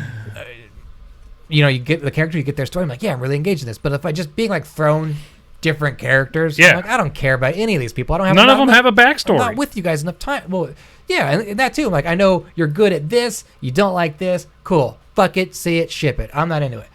You get the character, you get their story. I'm like, yeah, I'm really engaged in this. But if I just being like thrown different characters, I'm like, I don't care about any of these people. I don't have none of them have a backstory. I'm not with you guys enough time. Well, yeah, and that too. I'm like, I know you're good at this. You don't like this. Cool. Fuck it. See it. Ship it. I'm not into it.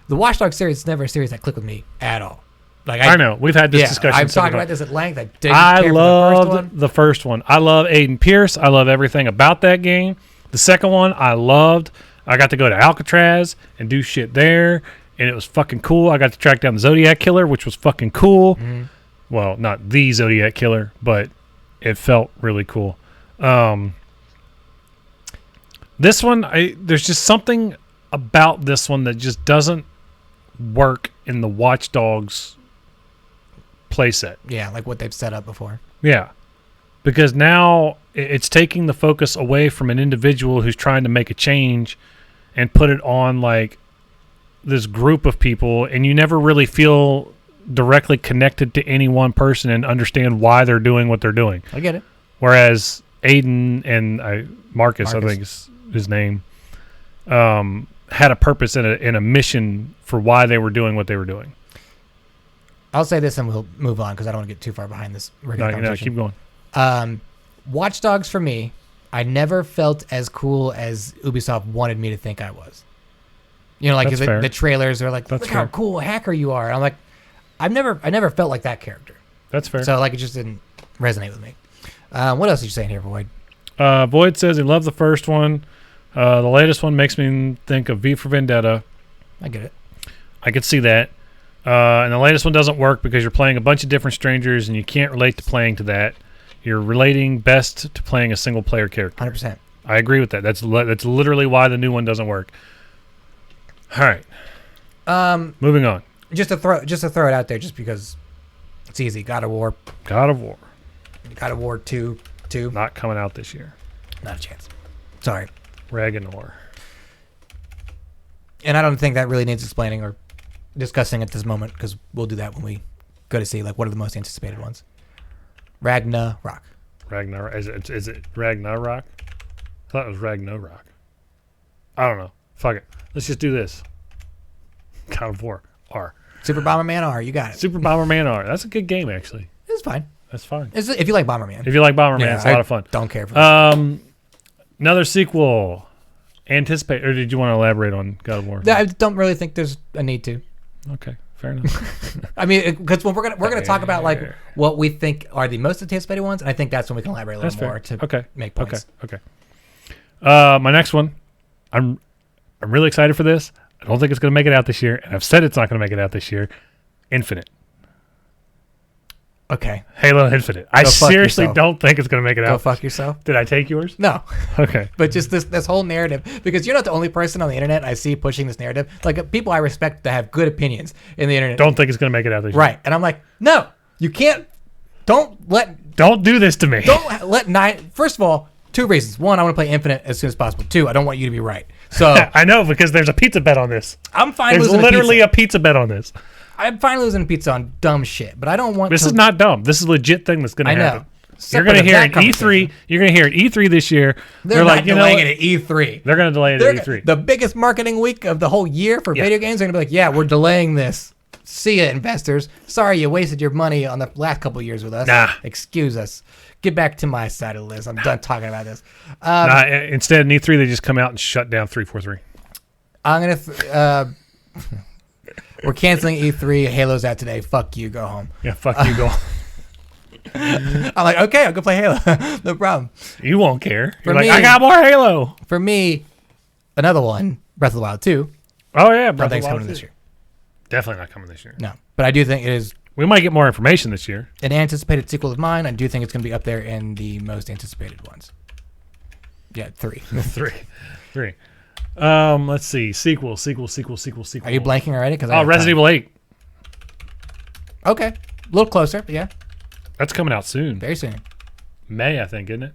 The Watch Dogs series is never a series that clicked with me at all. Like I know we've had this discussion. I've talked about this at length. I loved the first one. I love Aiden Pierce. I love everything about that game. The second one I loved. I got to go to Alcatraz and do shit there, and it was fucking cool. I got to track down the Zodiac Killer, which was fucking cool. Mm-hmm. Well, not the Zodiac Killer, but it felt really cool. This one, there's just something about this one that just doesn't work in the Watch Dogs playset. Yeah, like what they've set up before. Yeah. Because now it's taking the focus away from an individual who's trying to make a change and put it on like this group of people, and you never really feel directly connected to any one person and understand why they're doing what they're doing. I get it. Whereas Aiden and Marcus, I think is his name, had a purpose and a mission for why they were doing what they were doing. I'll say this and we'll move on because I don't want to get too far behind this regular conversation. No, keep going. Watch Dogs for me, I never felt as cool as Ubisoft wanted me to think I was. You know, like the trailers are like, look how cool a hacker you are. And I'm like, I never felt like that character. That's fair. So like it just didn't resonate with me. What else are you saying here, Void? Void says he loved the first one. The latest one makes me think of V for Vendetta. I get it. I could see that. And the latest one doesn't work because you're playing a bunch of different strangers and you can't relate to playing to that. You're relating best to playing a single player character. 100%. I agree with that. That's literally why the new one doesn't work. All right. Moving on. Just to throw it out there, just because it's easy. God of War. God of War 2. Not coming out this year. Not a chance. Sorry. Ragnarok. And I don't think that really needs explaining or discussing at this moment because we'll do that when we go to see like what are the most anticipated ones. Ragnarok. Is it Ragnarok? I thought it was Ragnarok. I don't know. Fuck it. Let's just do this. God of War R. Super Bomberman R. You got it. Super Bomberman R. That's a good game, actually. It's fine. That's fine. If you like Bomberman. If you like Bomberman, it's a lot of fun. Don't care for that. Another sequel. Anticipate, or did you want to elaborate on God of War? I don't really think there's a need to. Okay, fair enough. I mean, because when we're gonna talk about like what we think are the most anticipated ones, and I think that's when we can elaborate a little more to make points. Okay. My next one, I'm really excited for this. I don't think it's going to make it out this year, and I've said it's not going to make it out this year. Infinite. Okay. Halo Infinite. I Go fuck seriously yourself. don't think it's going to make it Go out. fuck yourself. Did I take yours? No. Okay. But just this whole narrative, because you're not the only person on the internet I see pushing this narrative. Like, people I respect that have good opinions in the internet. Don't think it's going to make it out this year. Right. And I'm like, no, you can't. Don't do this to me. Don't let nine. First of all, 2 reasons. 1, I want to play Infinite as soon as possible. 2, I don't want you to be right. So I know, because there's a pizza bet on this. I'm fine There's losing literally a a pizza bet on this. I'm fine losing a pizza on dumb shit, but I don't want. This is not dumb. This is a legit thing that's going to I know. happen. You're going to hear an E3. You're going to hear an E3 this year. They're not like, you know delaying what? it at E3. They're going to delay it at E3. The biggest marketing week of the whole year for video games. They're going to be like, yeah, we're delaying this. See ya, investors. Sorry you wasted your money on the last couple of years with us. Nah. Excuse us. Get back to my side of the list. I'm done talking about this. Instead of E3, they just come out and shut down 343. I'm going to... we're canceling E3. Halo's out today. Fuck you. Go home. Yeah, fuck you, go. I'm like, okay, I'll go play Halo. No problem. You won't care. For You're like, me- I got more Halo. For me, another one, Breath of the Wild 2. Oh, yeah. I Breath don't of think it's the Wild coming too. this year. Definitely not coming this year. No. But I do think it is We might get more information this year. an anticipated sequel of mine. I do think it's going to be up there in the most anticipated ones. Yeah, 3. Three. Let's see. Sequel. Are you blanking already? Oh, Resident Evil 8. Okay. A little closer, but yeah. That's coming out soon. Very soon. May, I think, isn't it?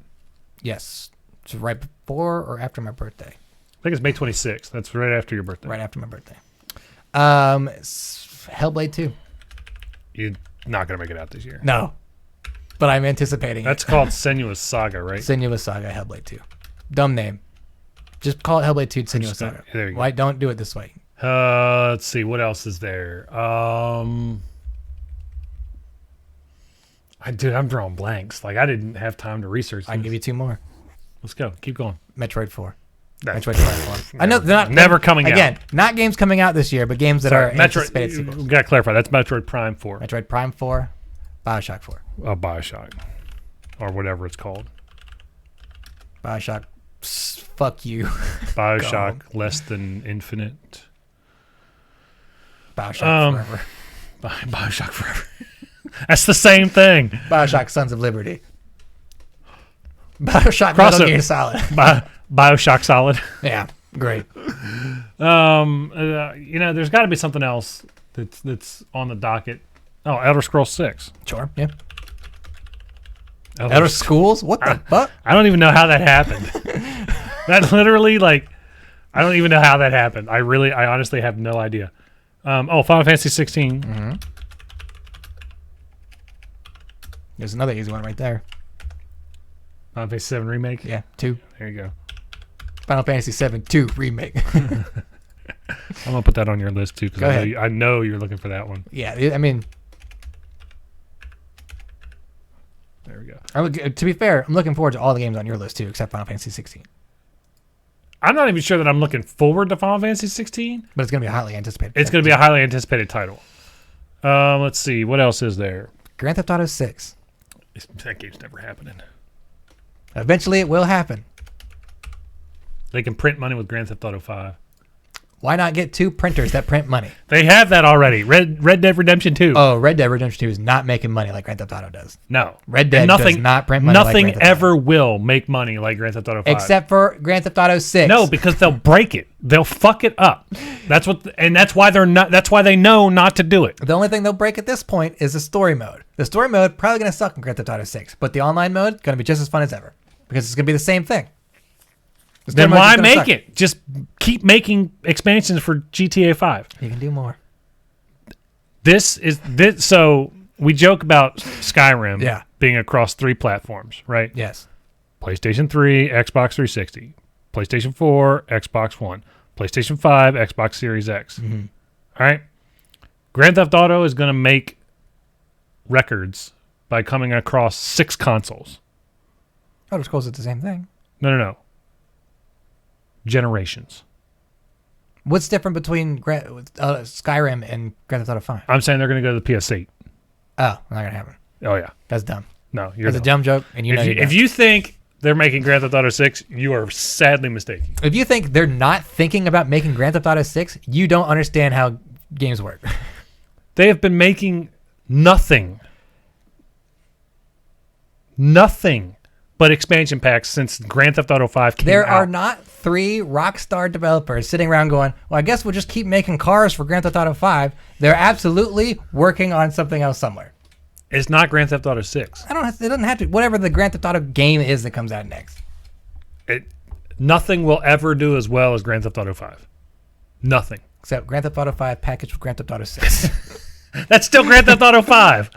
Yes. It's right before or after my birthday? I think it's May 26th. That's right after your birthday. Right after my birthday. Hellblade 2. You're not going to make it out this year. No. But I'm anticipating That's it. called Senua's Saga, right? Senua's Saga Hellblade 2. Dumb name. Just call it Hellblade 2 Senua's Saga. There you go. Why don't do it this way? Let's see. What else is there? I'm drawing blanks. Like, I didn't have time to research I can this. give you 2 more. Let's go. Keep going. Metroid 4. That's Metroid Prime 4. I know they're not never coming out. Again, not games coming out this year, but games that are anticipated sequels. We got to clarify. That's Metroid Prime 4. Metroid Prime 4, Bioshock 4. Bioshock. Or whatever it's called. Bioshock, fuck you. Bioshock Less Than Infinite. Bioshock Forever. Bioshock Forever. That's the same thing. Bioshock Sons of Liberty. Bioshock Cross Metal it. Gear Solid. Bioshock Solid. Yeah, great. There's got to be something else that's on the docket. Oh, Elder Scrolls 6. Sure, yeah. Elder Schools? What the fuck? I don't even know how that happened. That literally, I don't even know how that happened. I honestly have no idea. Final Fantasy 16. Mm-hmm. There's another easy one right there. Final Fantasy 7 Remake. Yeah, 2. There you go. Final Fantasy 7 2 Remake. I'm gonna put that on your list too, Go because ahead. I know you're looking for that one. Yeah, I mean, There we go. to be fair, I'm looking forward to all the games on your list too, except Final Fantasy 16. I'm not even sure that I'm looking forward to Final Fantasy 16. But it's going to be a highly anticipated. It's going to be a highly anticipated title. Let's see. What else is there? Grand Theft Auto 6. That game's never happening. Eventually, it will happen. They can print money with Grand Theft Auto 5. Why not get 2 printers that print money? They have that already. Red Dead Redemption 2. Oh, Red Dead Redemption 2 is not making money like Grand Theft Auto does. No. Red Dead does not print money like Nothing Grand Theft Auto. ever will make money like Grand Theft Auto 5. Except for Grand Theft Auto 6. No, because they'll break it. They'll fuck it up. That's why they're not. That's why they know not to do it. The only thing they'll break at this point is the story mode. The story mode probably going to suck in Grand Theft Auto 6, but the online mode going to be just as fun as ever because it's going to be the same thing. The story Then mode's why just gonna make suck. it? Just keep making expansions for GTA 5. You can do more. So we joke about Skyrim being across 3 platforms, right? Yes. PlayStation 3, Xbox 360, PlayStation 4, Xbox One, PlayStation 5, Xbox Series X. Mm-hmm. All right? Grand Theft Auto is going to make records by coming across 6 consoles. Elder Scrolls is the same thing. No. Generations. What's different between Skyrim and Grand Theft Auto 5? I'm saying they're going to go to the PS8. Oh, not going to happen. Oh, yeah. That's dumb. No, you're That's a dumb joke, and if you think they're making Grand Theft Auto 6, you are sadly mistaken. If you think they're not thinking about making Grand Theft Auto 6, you don't understand how games work. They have been making nothing nothing but expansion packs since Grand Theft Auto 5 came out. There are not 3 Rockstar developers sitting around going, well, I guess we'll just keep making cars for Grand Theft Auto 5. They're absolutely working on something else somewhere. It's not Grand Theft Auto 6. It doesn't have to. Whatever the Grand Theft Auto game is that comes out next. Nothing will ever do as well as Grand Theft Auto 5. Nothing. Except Grand Theft Auto 5 packaged with Grand Theft Auto 6. That's still Grand Theft Auto 5.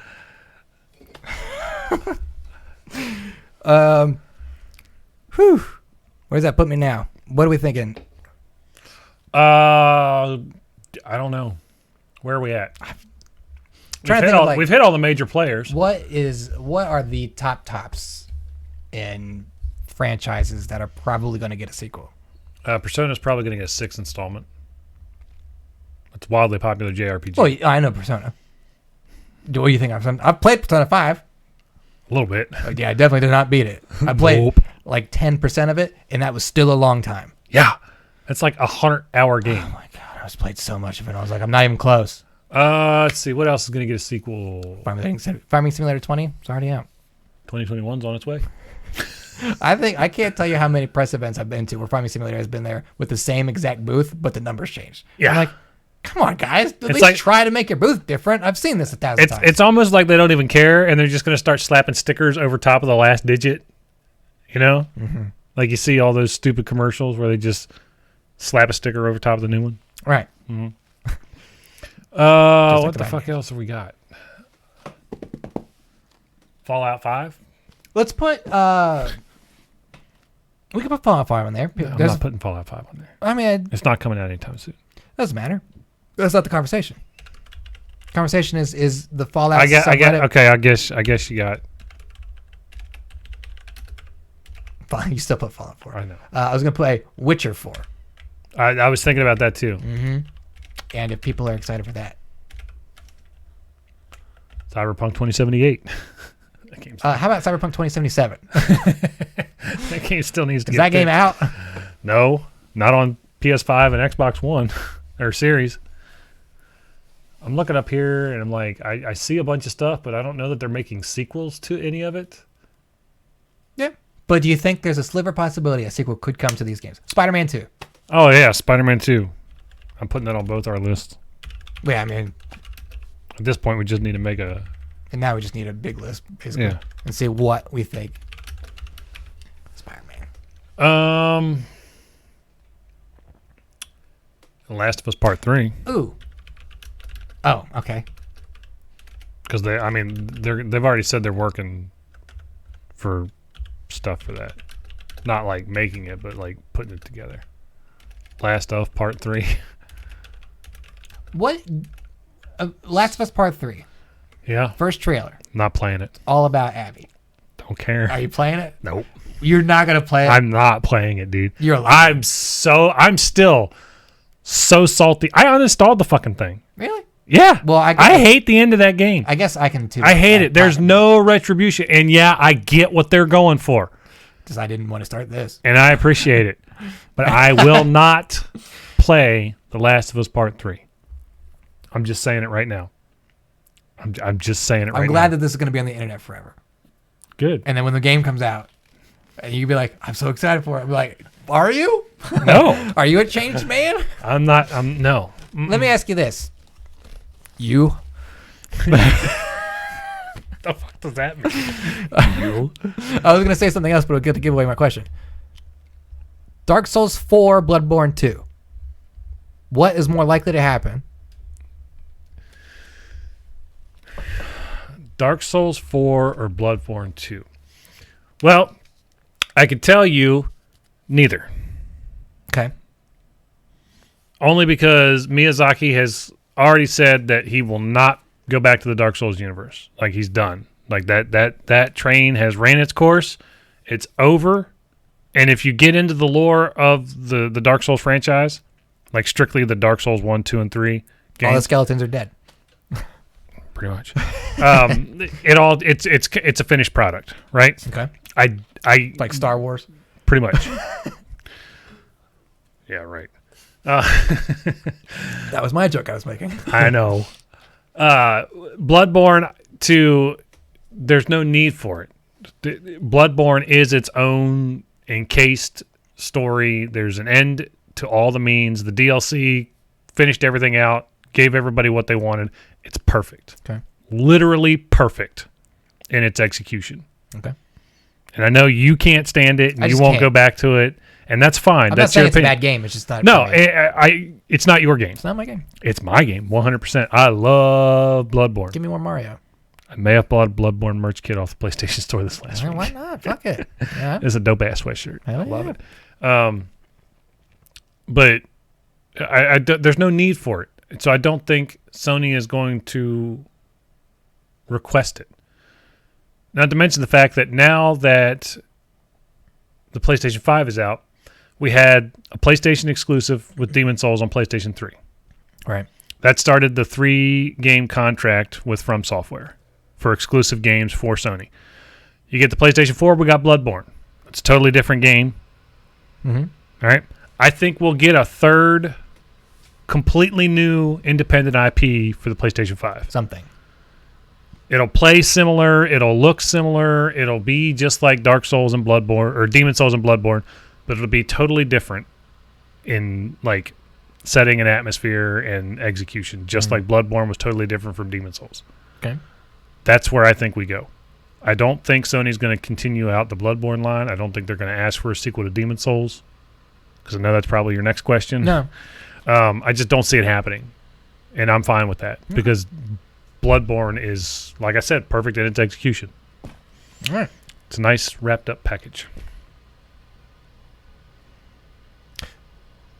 Whew. Where does that put me now? What are we thinking? I don't know. Where are we at? We've hit all the major players. What are the tops in franchises that are probably going to get a sequel? Persona's probably going to get a 6th installment. It's a wildly popular JRPG. Oh, I know Persona. What do you think? I've played Persona 5. A little bit. Yeah, I definitely did not beat it. I played like 10% of it, and that was still a long time. Yeah. It's like a 100-hour game. Oh, my God. I played so much of it. I was like, I'm not even close. Let's see. What else is going to get a sequel? Farming Simulator 20. It's already out. 2021's on its way. I can't tell you how many press events I've been to where Farming Simulator has been there with the same exact booth, but the numbers changed. Yeah. I'm like, come on, guys. At least try to make your booth different. I've seen this 1,000 times. It's almost like they don't even care, and they're just going to start slapping stickers over top of the last digit. You know? Mm-hmm. Like you see all those stupid commercials where they just slap a sticker over top of the new one. Right. Mm-hmm. What the fuck else have we got? Fallout 5? Let's put... we can put Fallout 5 on there. No, I'm not putting Fallout 5 on there. I mean... It's not coming out anytime soon. Doesn't matter. That's not the conversation. Conversation is the Fallout. I guess you got. You still put Fallout 4. I know. I was gonna play Witcher 4. I was thinking about that too. Mm-hmm. And if people are excited for that, Cyberpunk 2078. How about Cyberpunk 2077? That game still needs to get. Is that game out? No, not on PS5 and Xbox One or Series. I'm looking up here and I'm like, I see a bunch of stuff, but I don't know that they're making sequels to any of it. Yeah. But do you think there's a sliver possibility a sequel could come to these games? Spider-Man 2. Oh, yeah, Spider-Man 2. I'm putting that on both our lists. Yeah, I mean... At this point, we just need to make a... And now we just need a big list, basically. Yeah. And see what we think. Spider-Man. The Last of Us Part 3. Ooh. Oh, okay. Because they've already said they're working for stuff for that. Not like making it, but like putting it together. Last of Part 3. What? Last of Us Part 3. Yeah. First trailer. Not playing it. All about Abby. Don't care. Are you playing it? Nope. You're not going to play it? I'm not playing it, dude. You're lying. I'm still so salty. I uninstalled the fucking thing. Really? Yeah. Well, I hate the end of that game. I guess I can too. I hate it. There's no retribution. And yeah, I get what they're going for. Because I didn't want to start this. And I appreciate it. But I will not play The Last of Us Part 3. I'm just saying it right now. I'm just saying it right now. I'm glad that this is going to be on the internet forever. Good. And then when the game comes out, and you can be like, I'm so excited for it. I'm like, are you? No. Are you a changed man? I'm not. No. Mm-mm. Let me ask you this. You? The fuck does that mean? You? I was going to say something else, but it'll get to give away my question. Dark Souls 4, Bloodborne 2. What is more likely to happen? Dark Souls 4 or Bloodborne 2? Well, I could tell you neither. Okay. Only because Miyazaki has already said that he will not go back to the Dark Souls universe. Like, he's done. Like, that train has ran its course. It's over. And if you get into the lore of the Dark Souls franchise, like strictly the Dark Souls 1, 2, and 3 games, all the skeletons are dead. Pretty much. It's a finished product, right? Okay. I like Star Wars. Pretty much. Yeah, right. That was my joke I was making. I know. Bloodborne 2, there's no need for it. Bloodborne is its own encased story. There's an end to all the means. The DLC finished everything out, gave everybody what they wanted. It's perfect. Okay. Literally perfect in its execution. Okay. And I know you can't stand it, and you won't go back to it, and that's fine. I'm that's not saying your it's a opinion. bad game. It's just not. No, it's not your game. It's not my game. It's my game, 100%. I love Bloodborne. Give me more Mario. I may have bought a Bloodborne merch kit off the PlayStation Store this last week. Why not? Fuck it. Yeah. It's a dope-ass sweatshirt. Hell I love yeah. it. But there's no need for it. So I don't think Sony is going to request it. Not to mention the fact that now that the PlayStation 5 is out, we had a PlayStation exclusive with Demon's Souls on PlayStation 3. Right. That started the 3-game contract with From Software for exclusive games for Sony. You get the PlayStation 4, we got Bloodborne. It's a totally different game. Mm-hmm. All right. I think we'll get a third completely new independent IP for the PlayStation 5. Something. It'll play similar. It'll look similar. It'll be just like Dark Souls and Bloodborne, or Demon's Souls and Bloodborne, but it'll be totally different in like setting and atmosphere and execution, just like Bloodborne was totally different from Demon's Souls. Okay. That's where I think we go. I don't think Sony's going to continue out the Bloodborne line. I don't think they're going to ask for a sequel to Demon's Souls, because I know that's probably your next question. No. I just don't see it happening, and I'm fine with that because Bloodborne is, like I said, perfect in its execution. All right. It's a nice wrapped up package.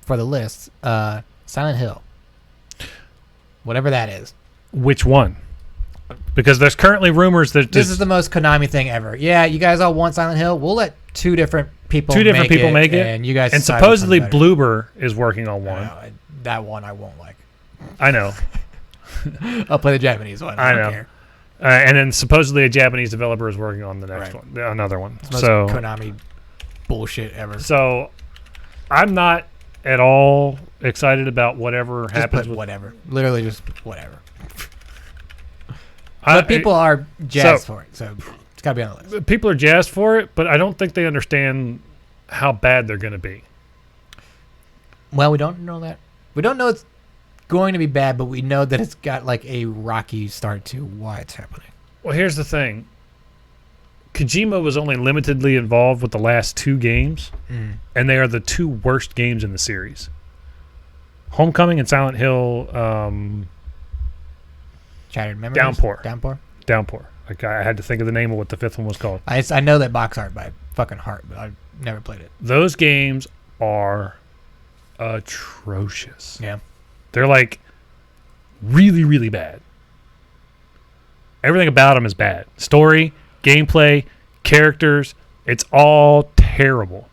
For the list, Silent Hill. Whatever that is. Which one? Because there's currently rumors that This is the most Konami thing ever. Yeah, you guys all want Silent Hill. We'll let two different people make it, and you guys. And decide supposedly which one's better. Bloober is working on one. That one I won't like. I know. I'll play the Japanese one. I don't care. And then supposedly a Japanese developer is working on the next one, another one. It's the most Konami bullshit ever. So I'm not at all excited about whatever happens. With whatever. Literally just whatever. But people are jazzed for it, so it's got to be on the list. People are jazzed for it, but I don't think they understand how bad they're going to be. Well, we don't know that. We don't know it's going to be bad, but we know that it's got like a rocky start to why it's happening. Well, here's the thing. Kojima was only limitedly involved with the last 2 games, and they are the 2 worst games in the series. Homecoming and Silent Hill... Shattered Memories? Downpour. Like, I had to think of the name of what the 5th one was called. I know that box art by fucking heart, but I've never played it. Those games are atrocious. Yeah. They're like really, really bad. Everything about them is bad. Story, gameplay, characters, it's all terrible.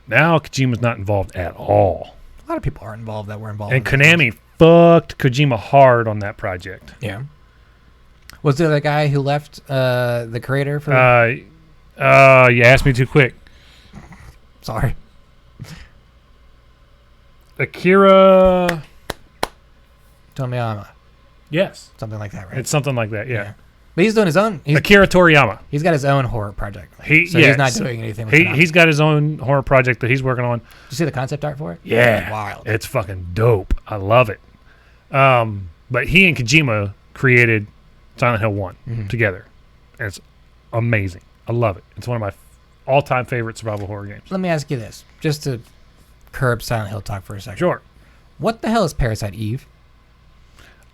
Now Kojima's not involved at all. A lot of people are involved that were involved. And Konami fucked Kojima hard on that project. Yeah. Was there the guy who left the creator for... you asked me too quick. Sorry. Akira Toriyama. Yes. Something like that, right? It's something like that, yeah. But he's doing his own... Akira Toriyama. He's got his own horror project. He's not doing anything with He's got his own horror project that he's working on. Did you see the concept art for it? Yeah. It's wild. It's fucking dope. I love it. But he and Kojima created Silent Hill 1 together. And it's amazing. I love it. It's one of my all-time favorite survival horror games. Let me ask you this, just to curb Silent Hill talk for a second. Sure. What the hell is Parasite Eve?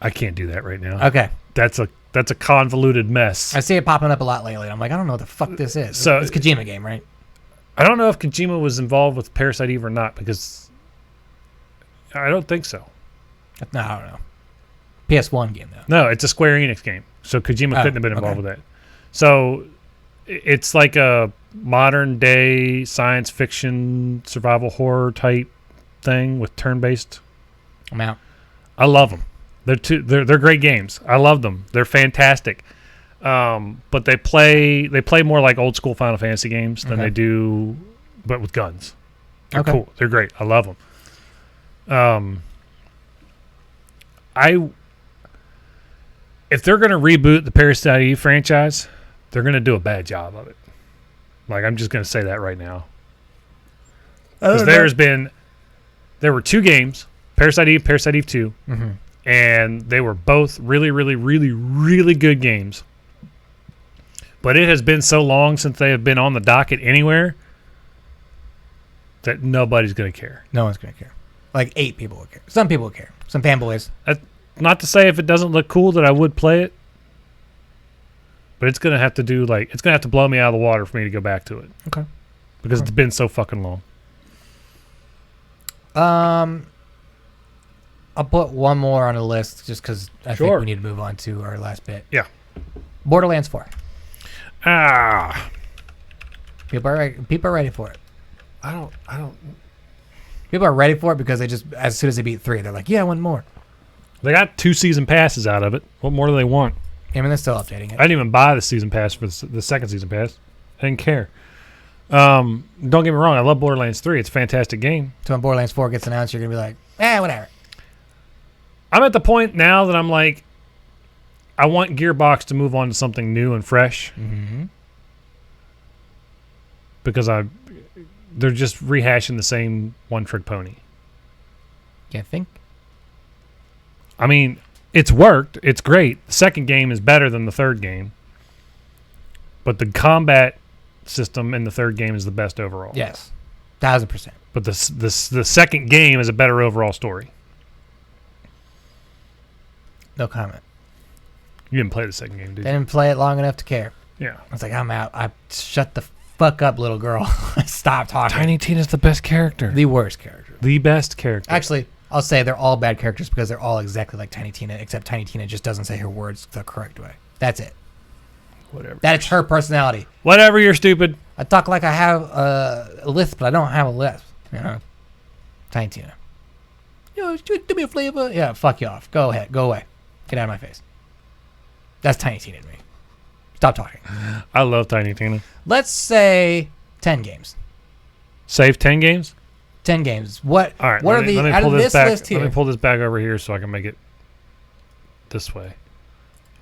I can't do that right now. Okay. That's a convoluted mess. I see it popping up a lot lately. I'm like, I don't know what the fuck this is. So it's a Kojima game, right? I don't know if Kojima was involved with Parasite Eve or not, because I don't think so. No, I don't know. PS1 game, though. No, it's a Square Enix game. So Kojima couldn't have been involved with that. So it's like a modern day science fiction survival horror type thing with turn-based. I'm out. I love them. They're great games. I love them. They're fantastic. But they play more like old school Final Fantasy games than they do, but with guns. They're cool. They're great. I love them. if they're going to reboot the Parasite Eve franchise, they're going to do a bad job of it. Like, I'm just going to say that right now. Because there were 2 games, Parasite Eve 2, and they were both really, really, really, really good games. But it has been so long since they have been on the docket anywhere that nobody's going to care. No one's going to care. Like 8 people will care. Some people will care. Some fanboys. Not to say if it doesn't look cool that I would play it, but it's going to have to do it's going to have to blow me out of the water for me to go back to it. Okay. Because it's been so fucking long. I'll put one more on the list just because I think we need to move on to our last bit. Yeah. Borderlands 4. Ah. People are ready for it. I don't. People are ready for it because they just, as soon as they beat 3, they're like, yeah, I want more. They got 2 season passes out of it. What more do they want? I mean, they're still updating it. I didn't even buy the season pass for the second season pass. I didn't care. Don't get me wrong. I love Borderlands 3. It's a fantastic game. So when Borderlands 4 gets announced, you're going to be like, whatever. I'm at the point now that I'm like, I want Gearbox to move on to something new and fresh. Mm-hmm. Because they're just rehashing the same one-trick pony. Can't think. I mean, it's worked. It's great. The second game is better than the third game. But the combat system in the third game is the best overall. Yes. 1,000%. But the second game is a better overall story. No comment. You didn't play the second game, did you? They didn't play it long enough to care. Yeah. I was like, I'm out. Shut the fuck up, little girl. Stop talking. Tiny Tina's the best character. The worst character. The best character. Actually, I'll say they're all bad characters because they're all exactly like Tiny Tina, except Tiny Tina just doesn't say her words the correct way. That's it. Whatever. That's her personality. Whatever, you're stupid. I talk like I have a lisp, but I don't have a lisp. You know? Tiny Tina. Do me a flavor. Yeah, fuck you off. Go ahead. Go away. Get out of my face. That's Tiny Tina to me. Stop talking. I love Tiny Tina. Let's say 10 games. Save 10 games? 10 games. What? All right. What are the out of this list here? Let me pull this back over here so I can make it this way.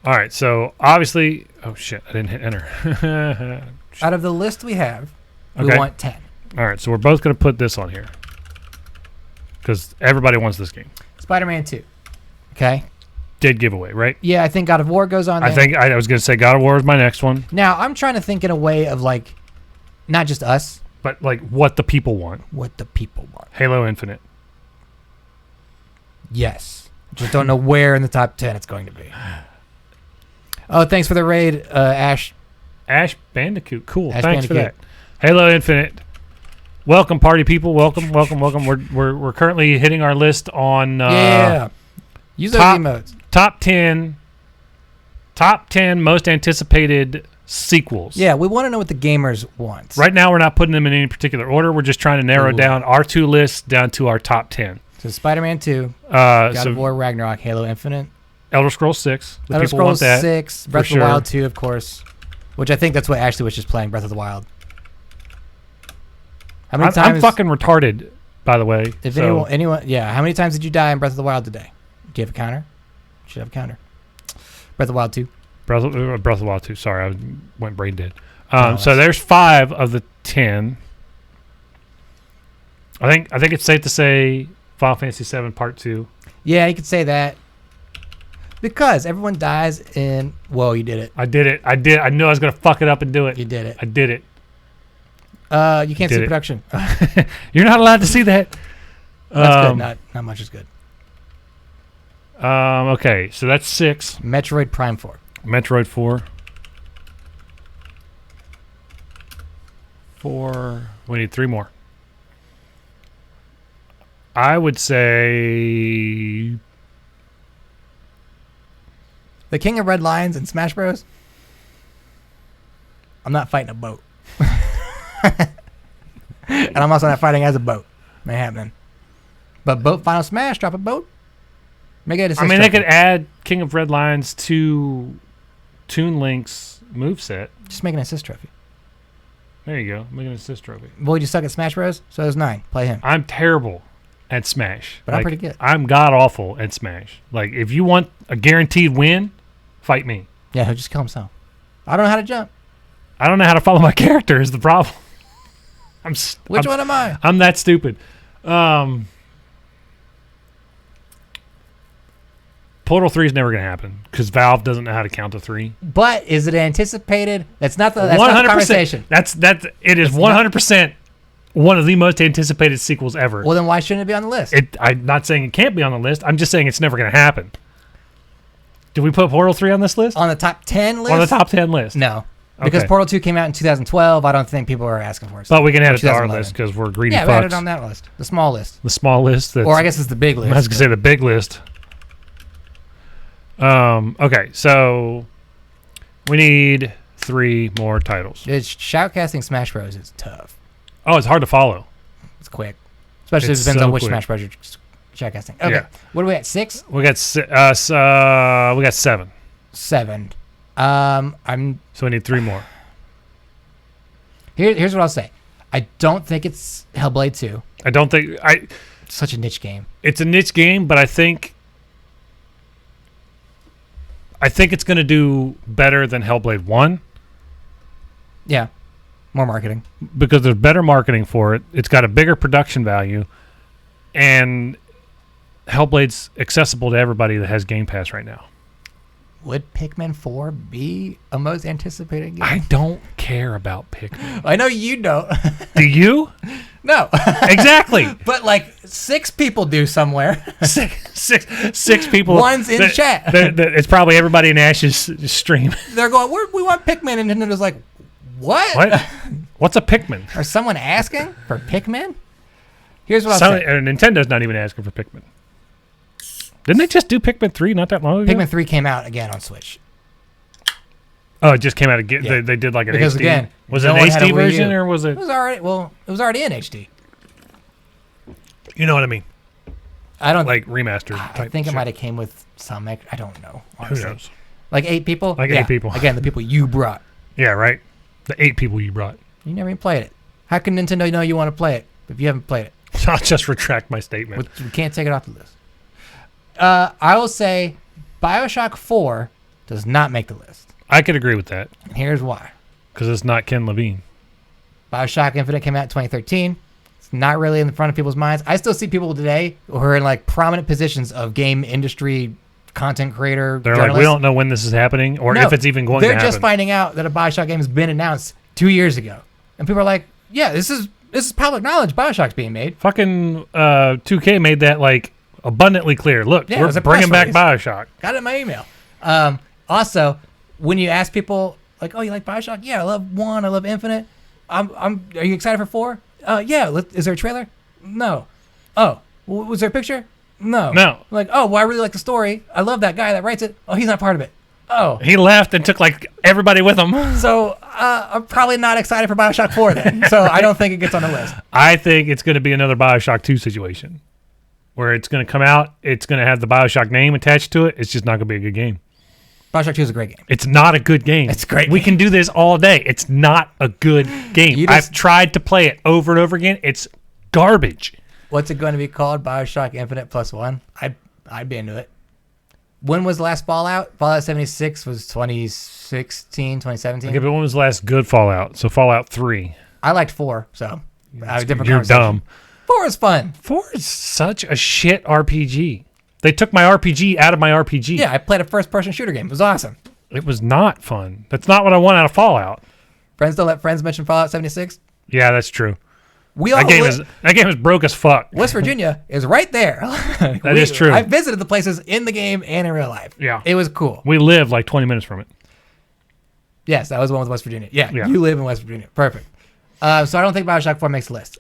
All right. So obviously, oh shit, I didn't hit enter. Out of the list we have, we want 10. All right. So we're both going to put this on here because everybody wants this game. Spider-Man 2. Okay. Dead giveaway, right? Yeah, I think God of War goes on there. I was going to say God of War is my next one. Now, I'm trying to think in a way of like, not just us. But like what the people want. What the people want. Halo Infinite. Yes. Just don't know where in the top 10 it's going to be. Oh, thanks for the raid, Ash. Ash Bandicoot. Cool. Ash Thanks Bandicoot. for that. Halo Infinite. Welcome, party people. Welcome. We're currently hitting our list on Use those emotes. Top 10 most anticipated sequels. Yeah, we want to know what the gamers want. Right now, we're not putting them in any particular order. We're just trying to narrow down our 2 lists down to our top 10. So Spider-Man 2, God of War, Ragnarok, Halo Infinite, Elder Scrolls 6. Elder Scrolls 6, Breath of the sure. Wild 2, of course, which I think that's what Ashley was just playing, Breath of the Wild. How many times? I'm fucking retarded, by the way. If anyone, how many times did you die in Breath of the Wild today? Do you have a counter? You should have a counter. Breath of the Wild 2. Breath of the Wild 2. Sorry, I went brain dead. So there's 5 of the 10. I think it's safe to say Final Fantasy VII Part 2. Yeah, you could say that. Because everyone dies in... Whoa, you did it. I did it. I knew I was going to fuck it up and do it. You did it. I did it. You can't see production. You're not allowed to see that. That's good. Not much is good. Okay, so that's 6. Metroid Prime 4. Metroid 4. 4. We need 3 more. I would say... The King of Red Lions in Smash Bros. I'm not fighting a boat. And I'm also not fighting as a boat. Ain't happening. But boat Final Smash, drop a boat. Make it a they could add King of Red Lions to Toon Link's moveset. Just make an assist trophy. There you go. Make an assist trophy. Boy, you suck at Smash Bros. So there's 9. Play him. I'm terrible at Smash. But I'm pretty good. I'm god awful at Smash. Like, if you want a guaranteed win, fight me. Yeah, he'll just kill himself. I don't know how to jump. I don't know how to follow my character is the problem. Which one am I? I'm that stupid. Portal 3 is never going to happen because Valve doesn't know how to count to 3. But is it anticipated? That's not the conversation. It is 100% one of the most anticipated sequels ever. Well, then why shouldn't it be on the list? I'm not saying it can't be on the list. I'm just saying it's never going to happen. Did we put Portal 3 on this list? On the top 10 list? On the top 10 list. No. Because Portal 2 came out in 2012. I don't think people are asking for it. But we can add it to our list because we're greedy fucks. Yeah, we add it on that list. The small list. The small list. Or I guess it's the big list. I was going to say the big list. Okay, so we need 3 more titles. Shoutcasting Smash Bros. Is tough. Oh, it's hard to follow. It's quick. Especially if it depends on which Smash Bros. You're shoutcasting. Okay. Yeah. What are we at? 6? We got 7. 7. So we need 3 more. Here's what I'll say. I don't think it's Hellblade 2. I don't think It's such a niche game. It's a niche game, but I think it's going to do better than Hellblade 1. Yeah. More marketing. Because there's better marketing for it. It's got a bigger production value. And Hellblade's accessible to everybody that has Game Pass right now. Would Pikmin 4 be a most anticipated game? I don't care about Pikmin. I know you don't. Do you? No. Exactly. But like 6 people do somewhere. Six people. One's in chat. It's probably everybody in Ash's stream. They're going, we want Pikmin. And Nintendo's like, what? What's a Pikmin? Or someone asking for Pikmin? Here's what I'll say. Nintendo not even asking for Pikmin. Didn't they just do Pikmin 3 not that long ago? Pikmin 3 came out again on Switch. Oh, it just came out again. Yeah. They did like an because HD. Again, was it an HD version or was it? It was already in HD. You know what I mean? I don't like remastered. I think it might have came with some. I don't know. Honestly. Who knows? Like 8 people. Like 8 people. Again, the people you brought. Yeah, right. The 8 people you brought. You never even played it. How can Nintendo know you want to play it if you haven't played it? I'll just retract my statement. We can't take it off the list. I will say Bioshock 4 does not make the list. I could agree with that. And here's why. Because it's not Ken Levine. Bioshock Infinite came out in 2013. It's not really in the front of people's minds. I still see people today who are in like prominent positions of game industry content creator. They're like, we don't know when this is happening or if it's even going to happen. They're just finding out that a Bioshock game has been announced 2 years ago. And people are like, yeah, this is public knowledge. Bioshock's being made. Fucking 2K made that like abundantly clear. Look, we're bringing back Bioshock. Got it in my email. Also, when you ask people like, "Oh, you like Bioshock?" Yeah, I love 1. I love Infinite. Are you excited for 4? Yeah. Is there a trailer? No. Oh, was there a picture? No. Like, oh, well, I really like the story. I love that guy that writes it. Oh, he's not part of it. Oh, he left and took like everybody with him. So I'm probably not excited for Bioshock 4 then. So I don't think it gets on the list. I think it's going to be another Bioshock 2 situation. Where it's going to come out, it's going to have the Bioshock name attached to it. It's just not going to be a good game. Bioshock 2 is a great game. It's not a good game. It's a great game. We can do this all day. It's not a good game. I've tried to play it over and over again. It's garbage. What's it going to be called? Bioshock Infinite +1? I'd be into it. When was the last Fallout? Fallout 76 was 2016, 2017. Okay, but when was the last good Fallout? So Fallout 3. I liked 4, so you're dumb. 4 is fun. 4 is such a shit RPG. They took my RPG out of my RPG. Yeah, I played a first-person shooter game. It was awesome. It was not fun. That's not what I want out of Fallout. Friends don't let friends mention Fallout 76? Yeah, that's true. That game is broke as fuck. West Virginia is right there. That is true. I visited the places in the game and in real life. Yeah. It was cool. We live like 20 minutes from it. Yes, that was the one with West Virginia. Yeah, you live in West Virginia. Perfect. So I don't think Bioshock 4 makes the list.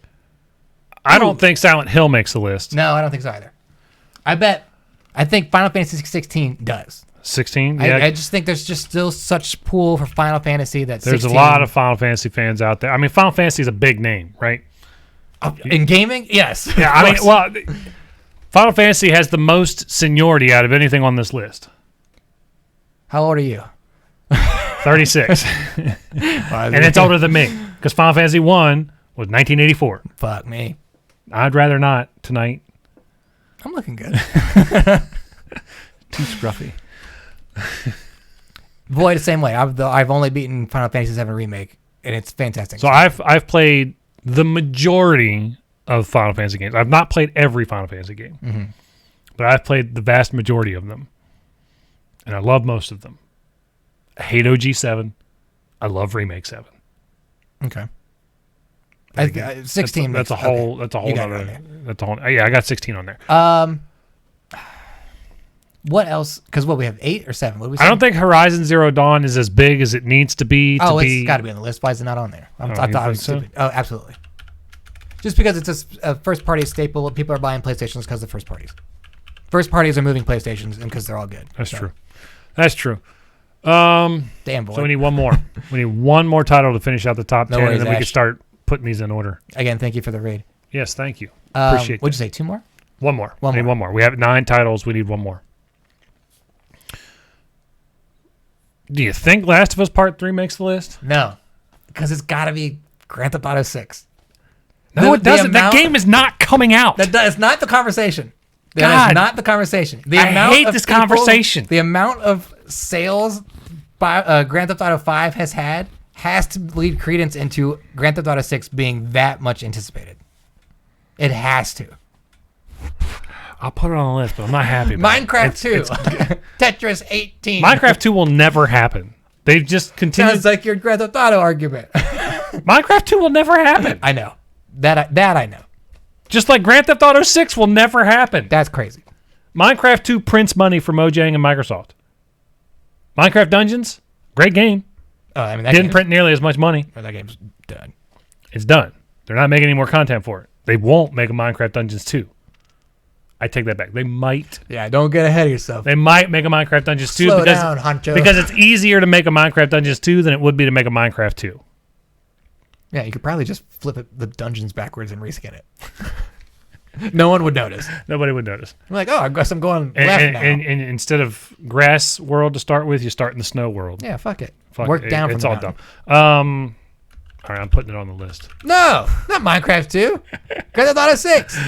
I don't think Silent Hill makes the list. No, I don't think so either. I think Final Fantasy 16 does. 16? Yeah. I just think there's just still such pool for Final Fantasy that there's 16, a lot of Final Fantasy fans out there. I mean, Final Fantasy is a big name, right? In gaming? Yes. Yeah, I mean, Final Fantasy has the most seniority out of anything on this list. How old are you? 36. And it's older than me because Final Fantasy 1 was 1984. Fuck me. I'd rather not tonight. I'm looking good. Too scruffy. Void the same way. I've only beaten Final Fantasy VII Remake, and it's fantastic. So I've played the majority of Final Fantasy games. I've not played every Final Fantasy game, but I've played the vast majority of them, and I love most of them. I hate OG7. I love Remake 7. Okay. 16. That's a whole. That's a whole. Yeah, I got 16 on there. What else? Because we have 8 or 7. What did we say? I don't think Horizon Zero Dawn is as big as it needs to be. It's got to be on the list. Why is it not on there? I thought I was stupid. Oh, absolutely. Just because it's a first-party staple, people are buying PlayStations because of first parties. First parties are moving PlayStations, and because they're all good. That's true. That's true. Damn boy. So we need one more. We need one more title to finish out the top 10, worries, and then we Ash. can start putting these in order. Again, thank you for the raid. Yes, thank you. Appreciate What'd you say, 2 more? One more. We need one more. We have 9 titles. We need one more. Do you think Last of Us Part 3 makes the list? No. Because it's got to be Grand Theft Auto 6. No, it doesn't. That game is not coming out. It's not the conversation. That God. is not the conversation. I hate this conversation. The amount of sales Grand Theft Auto 5 has to lead credence into Grand Theft Auto 6 being that much anticipated. It has to. I'll put it on the list, but I'm not happy about Minecraft 2. Tetris 18. Minecraft 2 will never happen. They've just continued. Sounds like your Grand Theft Auto argument. Minecraft 2 will never happen. I know. That I know. Just like Grand Theft Auto 6 will never happen. That's crazy. Minecraft 2 prints money for Mojang and Microsoft. Minecraft Dungeons, great game. Didn't print nearly as much money. That game's done. It's done. They're not making any more content for it. They won't make a Minecraft Dungeons 2. I take that back. They might. Yeah, don't get ahead of yourself. They might make a Minecraft Dungeons 2 Slow down, Honcho. because it's easier to make a Minecraft Dungeons 2 than it would be to make a Minecraft 2. Yeah, you could probably just flip the dungeons backwards and reskin it. No one would notice. Nobody would notice. I'm like, I guess I'm going left now. And instead of grass world to start with, you start in the snow world. Yeah, fuck it. Work down from it's the all mountain. dumb. All right, I'm putting it on the list. No, not Minecraft 2. Grand Theft Auto 6.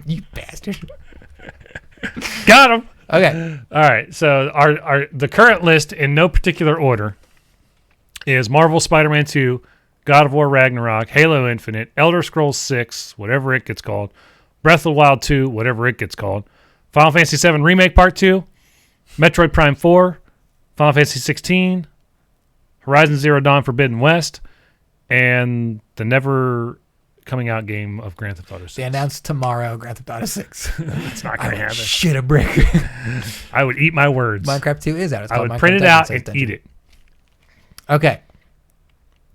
You bastard. Got him. Okay. All right. So the current list in no particular order is Marvel Spider-Man 2, God of War Ragnarok, Halo Infinite, Elder Scrolls 6, whatever it gets called, Breath of the Wild 2, whatever it gets called, Final Fantasy VII Remake Part 2, Metroid Prime 4, Final Fantasy 16, Horizon Zero Dawn Forbidden West, and the never coming out game of Grand Theft Auto 6. They announced tomorrow Grand Theft Auto 6. It's not going to happen. Shit a brick. I would eat my words. Minecraft 2 is out. It's I called would Minecraft print it Dungeons out and Dungeon. eat it. Okay.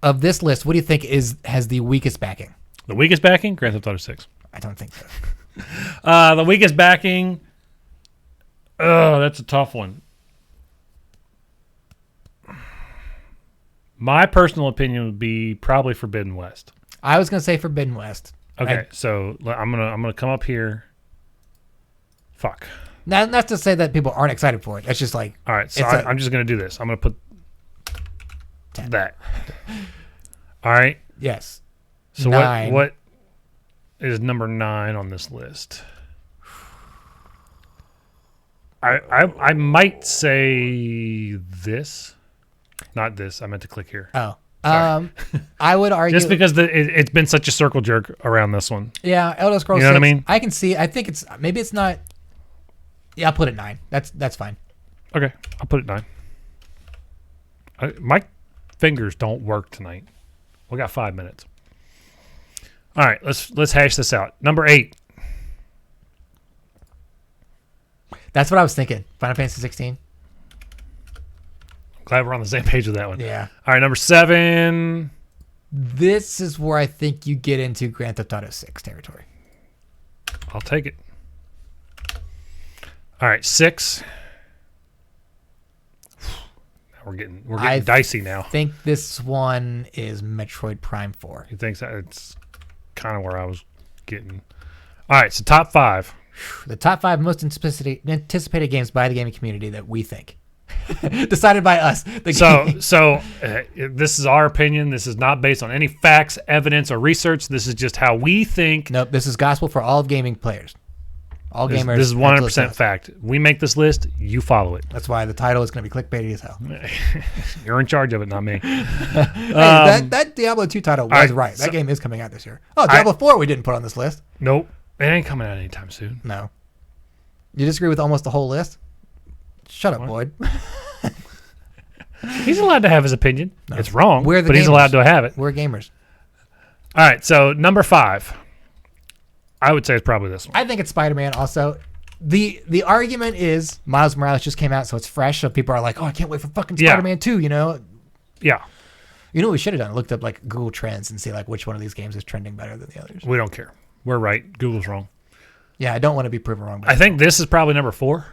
Of this list, what do you think has the weakest backing? The weakest backing? Grand Theft Auto 6. I don't think so. The weakest backing? That's a tough one. My personal opinion would be probably Forbidden West. I was gonna say Forbidden West. Okay, so I'm gonna come up here. Fuck. Now, not to say that people aren't excited for it. That's just like. All right, so I'm just gonna do this. I'm gonna put 10. that. All right. Yes. So 9. what is number 9 on this list? I might say this. Not this. I meant to click here. Oh. Sorry. I would argue Just because it's been such a circle jerk around this one. Yeah, Elder Scrolls. You know 6, what I mean? I can see. I think it's maybe it's not. Yeah, I'll put it 9. That's fine. Okay, I'll put it 9. My fingers don't work tonight. We got 5 minutes. All right, let's hash this out. Number 8. That's what I was thinking. Final Fantasy 16. Glad we're on the same page with that one. Yeah. All right, number 7. This is where I think you get into Grand Theft Auto 6 territory. I'll take it. All right, 6. We're getting dicey now. I think this one is Metroid Prime 4. You think so? It's kind of where I was getting. All right, so top 5. The top 5 most anticipated games by the gaming community that we think. Decided by us. So this is our opinion. This is not based on any facts, evidence, or research. This is just how we think. Nope, this is gospel for all of gaming players. All gamers. This is have to 100% listen to us. fact. We make this list, you follow it. That's why the title is going to be clickbaity as hell. You're in charge of it, not me. Hey, that Diablo 2 title was right. That game is coming out this year. Oh, Diablo 4 we didn't put on this list. Nope. It ain't coming out anytime soon. No. You disagree with almost the whole list? Shut up, Boyd. He's allowed to have his opinion. No. It's wrong, but he's allowed to have it. We're gamers. All right, so number 5. I would say it's probably this one. I think it's Spider-Man also. The argument is Miles Morales just came out, so it's fresh. So people are like, oh, I can't wait for fucking Spider-Man 2, you know? Yeah. You know what we should have done? Looked up like Google Trends and see like which one of these games is trending better than the others. We don't care. We're right. Google's wrong. Yeah, I don't want to be proven wrong. I think this is probably number 4.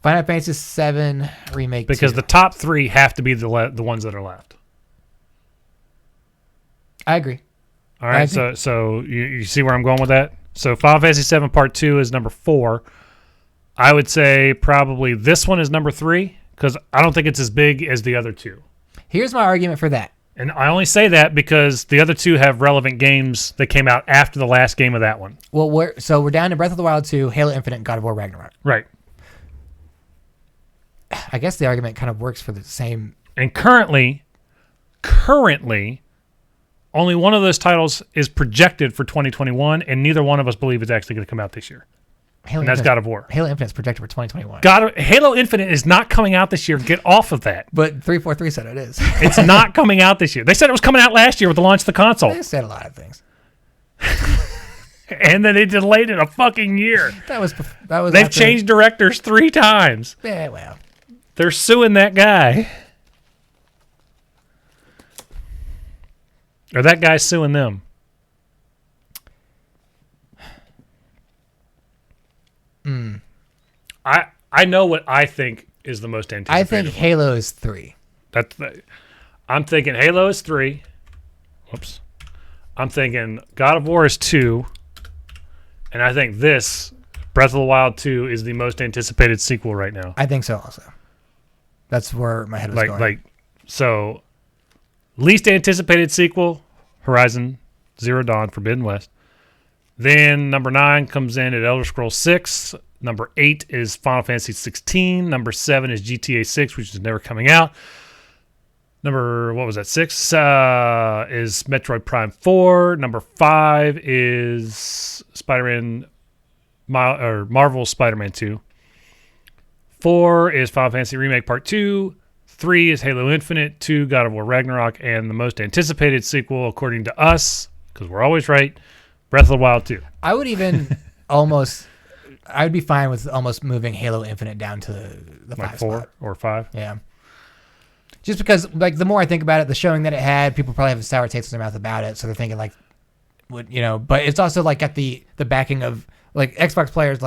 Final Fantasy VII Remake 2. Because the top 3 have to be the ones that are left. I agree. All right, so you see where I'm going with that? So Final Fantasy VII Part 2 is number 4. I would say probably this one is number 3 because I don't think it's as big as the other 2. Here's my argument for that. And I only say that because the other 2 have relevant games that came out after the last game of that one. Well, we're down to Breath of the Wild 2, Halo Infinite, and God of War Ragnarok. Right. I guess the argument kind of works for the same. And currently, only one of those titles is projected for 2021, and neither one of us believe it's actually going to come out this year. And that's God of War. Halo Infinite is projected for 2021. Halo Infinite is not coming out this year. Get off of that. But 343 said it is. It's not coming out this year. They said it was coming out last year with the launch of the console. They said a lot of things. And then they delayed it a fucking year. That was. They've changed directors 3 times. Yeah, well. They're suing that guy. Or that guy's suing them. I know what I think is the most anticipated. I think Halo is 3. I'm thinking Halo is 3. Whoops. I'm thinking God of War is 2. And I think this, Breath of the Wild 2, is the most anticipated sequel right now. I think so also. That's where my head was going. So, least anticipated sequel, Horizon Zero Dawn Forbidden West. Then number 9 comes in at Elder Scrolls 6. Number 8 is Final Fantasy 16. Number 7 is GTA 6, which is never coming out. Number, 6? Is Metroid Prime 4. Number 5 is Marvel's Spider-Man 2. 4 is Final Fantasy Remake Part 2. 3 is Halo Infinite. 2, God of War Ragnarok. And the most anticipated sequel, according to us, because we're always right, Breath of the Wild 2. I would even I would be fine with almost moving Halo Infinite down to the 5 4 spot. or 5? Yeah. Just because, the more I think about it, the showing that it had, people probably have a sour taste in their mouth about it, so they're thinking, but it's also, got the backing of, Xbox players,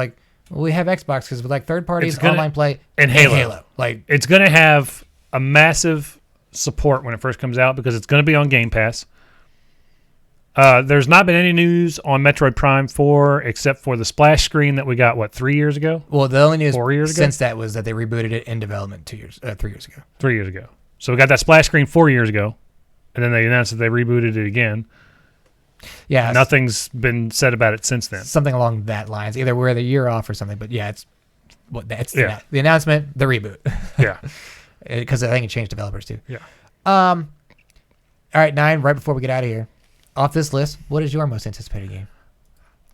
we have Xbox because with, third parties, online play, and Halo. It's going to have a massive support when it first comes out because it's going to be on Game Pass. There's not been any news on Metroid Prime 4 except for the splash screen that we got, 3 years ago? Well, the only news 4 years ago? Since that was that they rebooted it in development 3 years ago. 3 years ago. So we got that splash screen 4 years ago, and then they announced that they rebooted it again. Yeah. Nothing's been said about it since then. Something along that lines. Either we're the year off or something, but yeah, the announcement, the reboot. Yeah. Because I think it changed developers too. Yeah. All right, 9, right before we get out of here. Off this list, what is your most anticipated game?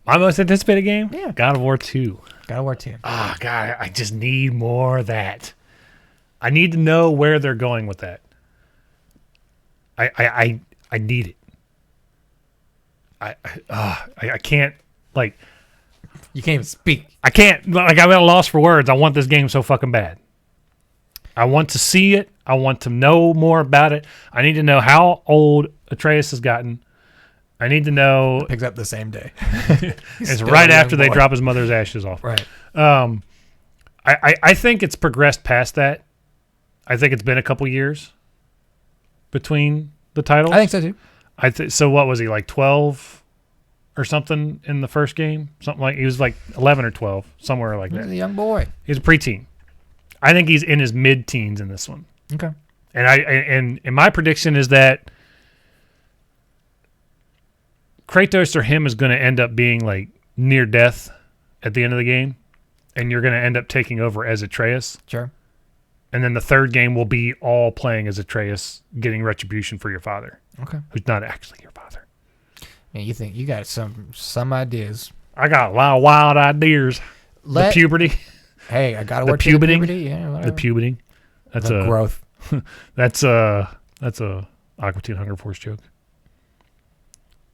My most anticipated game? Yeah. God of War 2. God of War 2. Oh, God, I just need more of that. I need to know where they're going with that. I need it. I can't, You can't even speak. I can't, I'm at a loss for words. I want this game so fucking bad. I want to see it. I want to know more about it. I need to know how old Atreus has gotten. I need to know. It picks up the same day. It's right after they drop his mother's ashes off. Right. I think it's progressed past that. I think it's been a couple years between the titles. I think so too. So what was he, 12 or something in the first game? He was 11 or 12, somewhere like that. He's a young boy. He's a preteen. I think he's in his mid-teens in this one. Okay. And my prediction is that Kratos or him is going to end up being near death at the end of the game, and you're going to end up taking over as Atreus. Sure. And then the third game will be all playing as Atreus, getting retribution for your father. Okay. Who's not actually your father. Man, you think you got some ideas. I got a lot of wild ideas. The puberty. Hey, I got to The work through the puberty. puberty. Yeah, whatever. The puberty. That's The a growth. That's a Aqua Teen Hunger Force joke.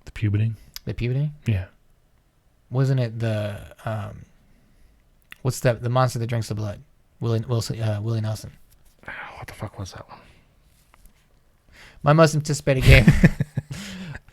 The puberty. The puberty? Yeah. Wasn't it the what's the monster that drinks the blood? Willie Nelson. What the fuck was that one? My most anticipated game.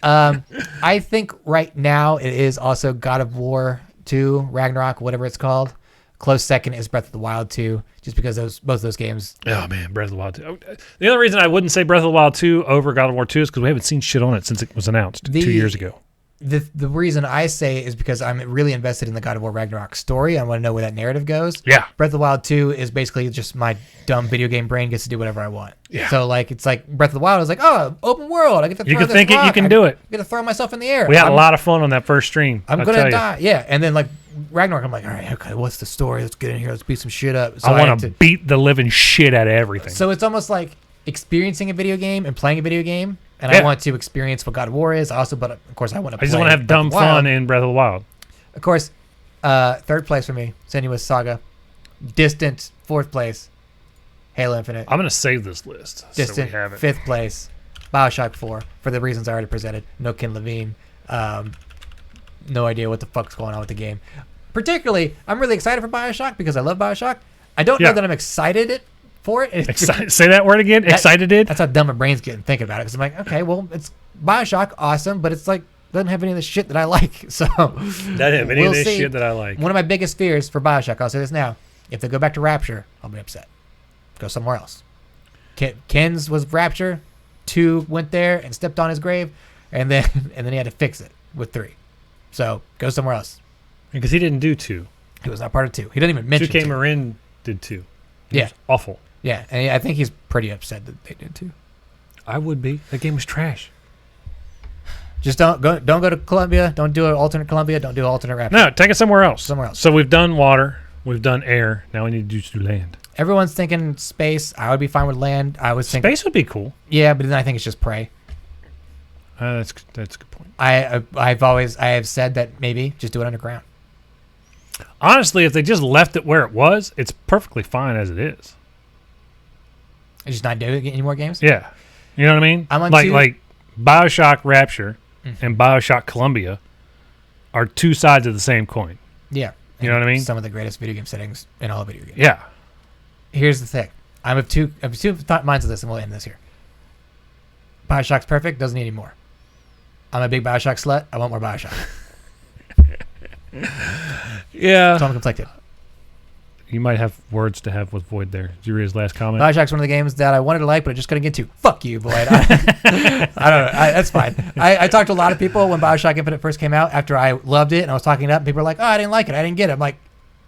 I think right now it is also God of War 2, Ragnarok, whatever it's called. Close second is Breath of the Wild 2, just because both those games. Oh man, Breath of the Wild 2. The only reason I wouldn't say Breath of the Wild 2 over God of War 2 is because we haven't seen shit on it since it was announced 2 years ago. The reason I say it is because I'm really invested in the God of War Ragnarok story. I want to know where that narrative goes. Yeah. Breath of the Wild 2 is basically just my dumb video game brain gets to do whatever I want. Yeah. So it's like Breath of the Wild is like, oh, open world. I get to throw You can this think it, rock. you can do it. I get to throw myself in the air. We had a lot of fun on that first stream. I'm going to die. Yeah. And then Ragnarok, I'm like, all right, okay, what's the story? Let's get in here. Let's beat some shit up. So I want to beat the living shit out of everything. So it's almost like experiencing a video game and playing a video game. And I want to experience what God of War is. But of course, I want to play. I just want to have dumb fun in Breath of the Wild. Of course, third place for me, Senua's Saga. Distant fourth place, Halo Infinite. I'm going to save this list. Distant so we have it. fifth place, Bioshock 4, for the reasons I already presented. No Ken Levine. No idea what the fuck's going on with the game. Particularly, I'm really excited for Bioshock because I love Bioshock. I don't know that I'm excited for it. Say that word again. Excited. That's how dumb my brain's getting thinking about it. Because I'm like, okay, well, it's Bioshock, awesome, but it's like doesn't have any of the shit that I like. So doesn't have any of this shit that I like. One of my biggest fears for Bioshock, I'll say this now: if they go back to Rapture, I'll be upset. Go somewhere else. Ken's was Rapture. 2 went there and stepped on his grave, and then he had to fix it with 3. So go somewhere else. Because he didn't do 2. He was not part of 2. He didn't even mention 2K Marin did 2. Yeah, awful. Yeah, and I think he's pretty upset that they did 2. I would be. That game was trash. Just don't go to Columbia. Don't do an alternate Columbia. Don't do an alternate Rapture. No, take it somewhere else. Somewhere else. So we've done water. We've done air. Now we need to do land. Everyone's thinking space. I would be fine with land. I was thinking space would be cool. Yeah, but then I think it's just prey. That's a good point. I have said that maybe just do it underground. Honestly, if they just left it where it was, it's perfectly fine as it is. Just not doing any more games? Yeah. You know what I mean? I'm on like Bioshock Rapture and Bioshock Columbia are 2 sides of the same coin. Yeah. You know what I mean? Some of the greatest video game settings in all video games. Yeah. Here's the thing. I'm of two minds of this, and we'll end this here. Bioshock's perfect. Doesn't need any more. I'm a big Bioshock slut. I want more Bioshock. Yeah. So I'm conflicted. You might have words to have with Void there. Did you read his last comment? Bioshock's one of the games that I wanted to like, but I just couldn't get to. Fuck you, Void. I don't know. That's fine. I talked to a lot of people when Bioshock Infinite first came out after I loved it, and I was talking it up, and people were like, oh, I didn't like it. I didn't get it. I'm like,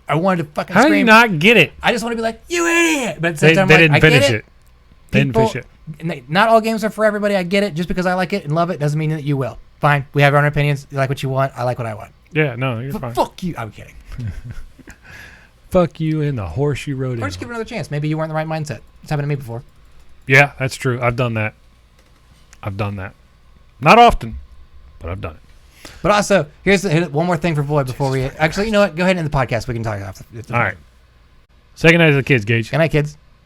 I wanted to fucking scream. How do you not get it? I just want to be like, you idiot. But they didn't finish it. They didn't finish it. Not all games are for everybody. I get it. Just because I like it and love it doesn't mean that you will. Fine. We have our own opinions. You like what you want. I like what I want. Yeah, no, you're fine. Fuck you. I'm kidding. Fuck you in the horse you rode in. Or just give it another chance. Maybe you weren't in the right mindset. It's happened to me before. Yeah, that's true. I've done that. Not often, but I've done it. But also, here's one more thing for Void before we... Actually, you know what? Go ahead and end the podcast. We can talk after. All right. Say goodnight to the kids, Gage. Good night, kids.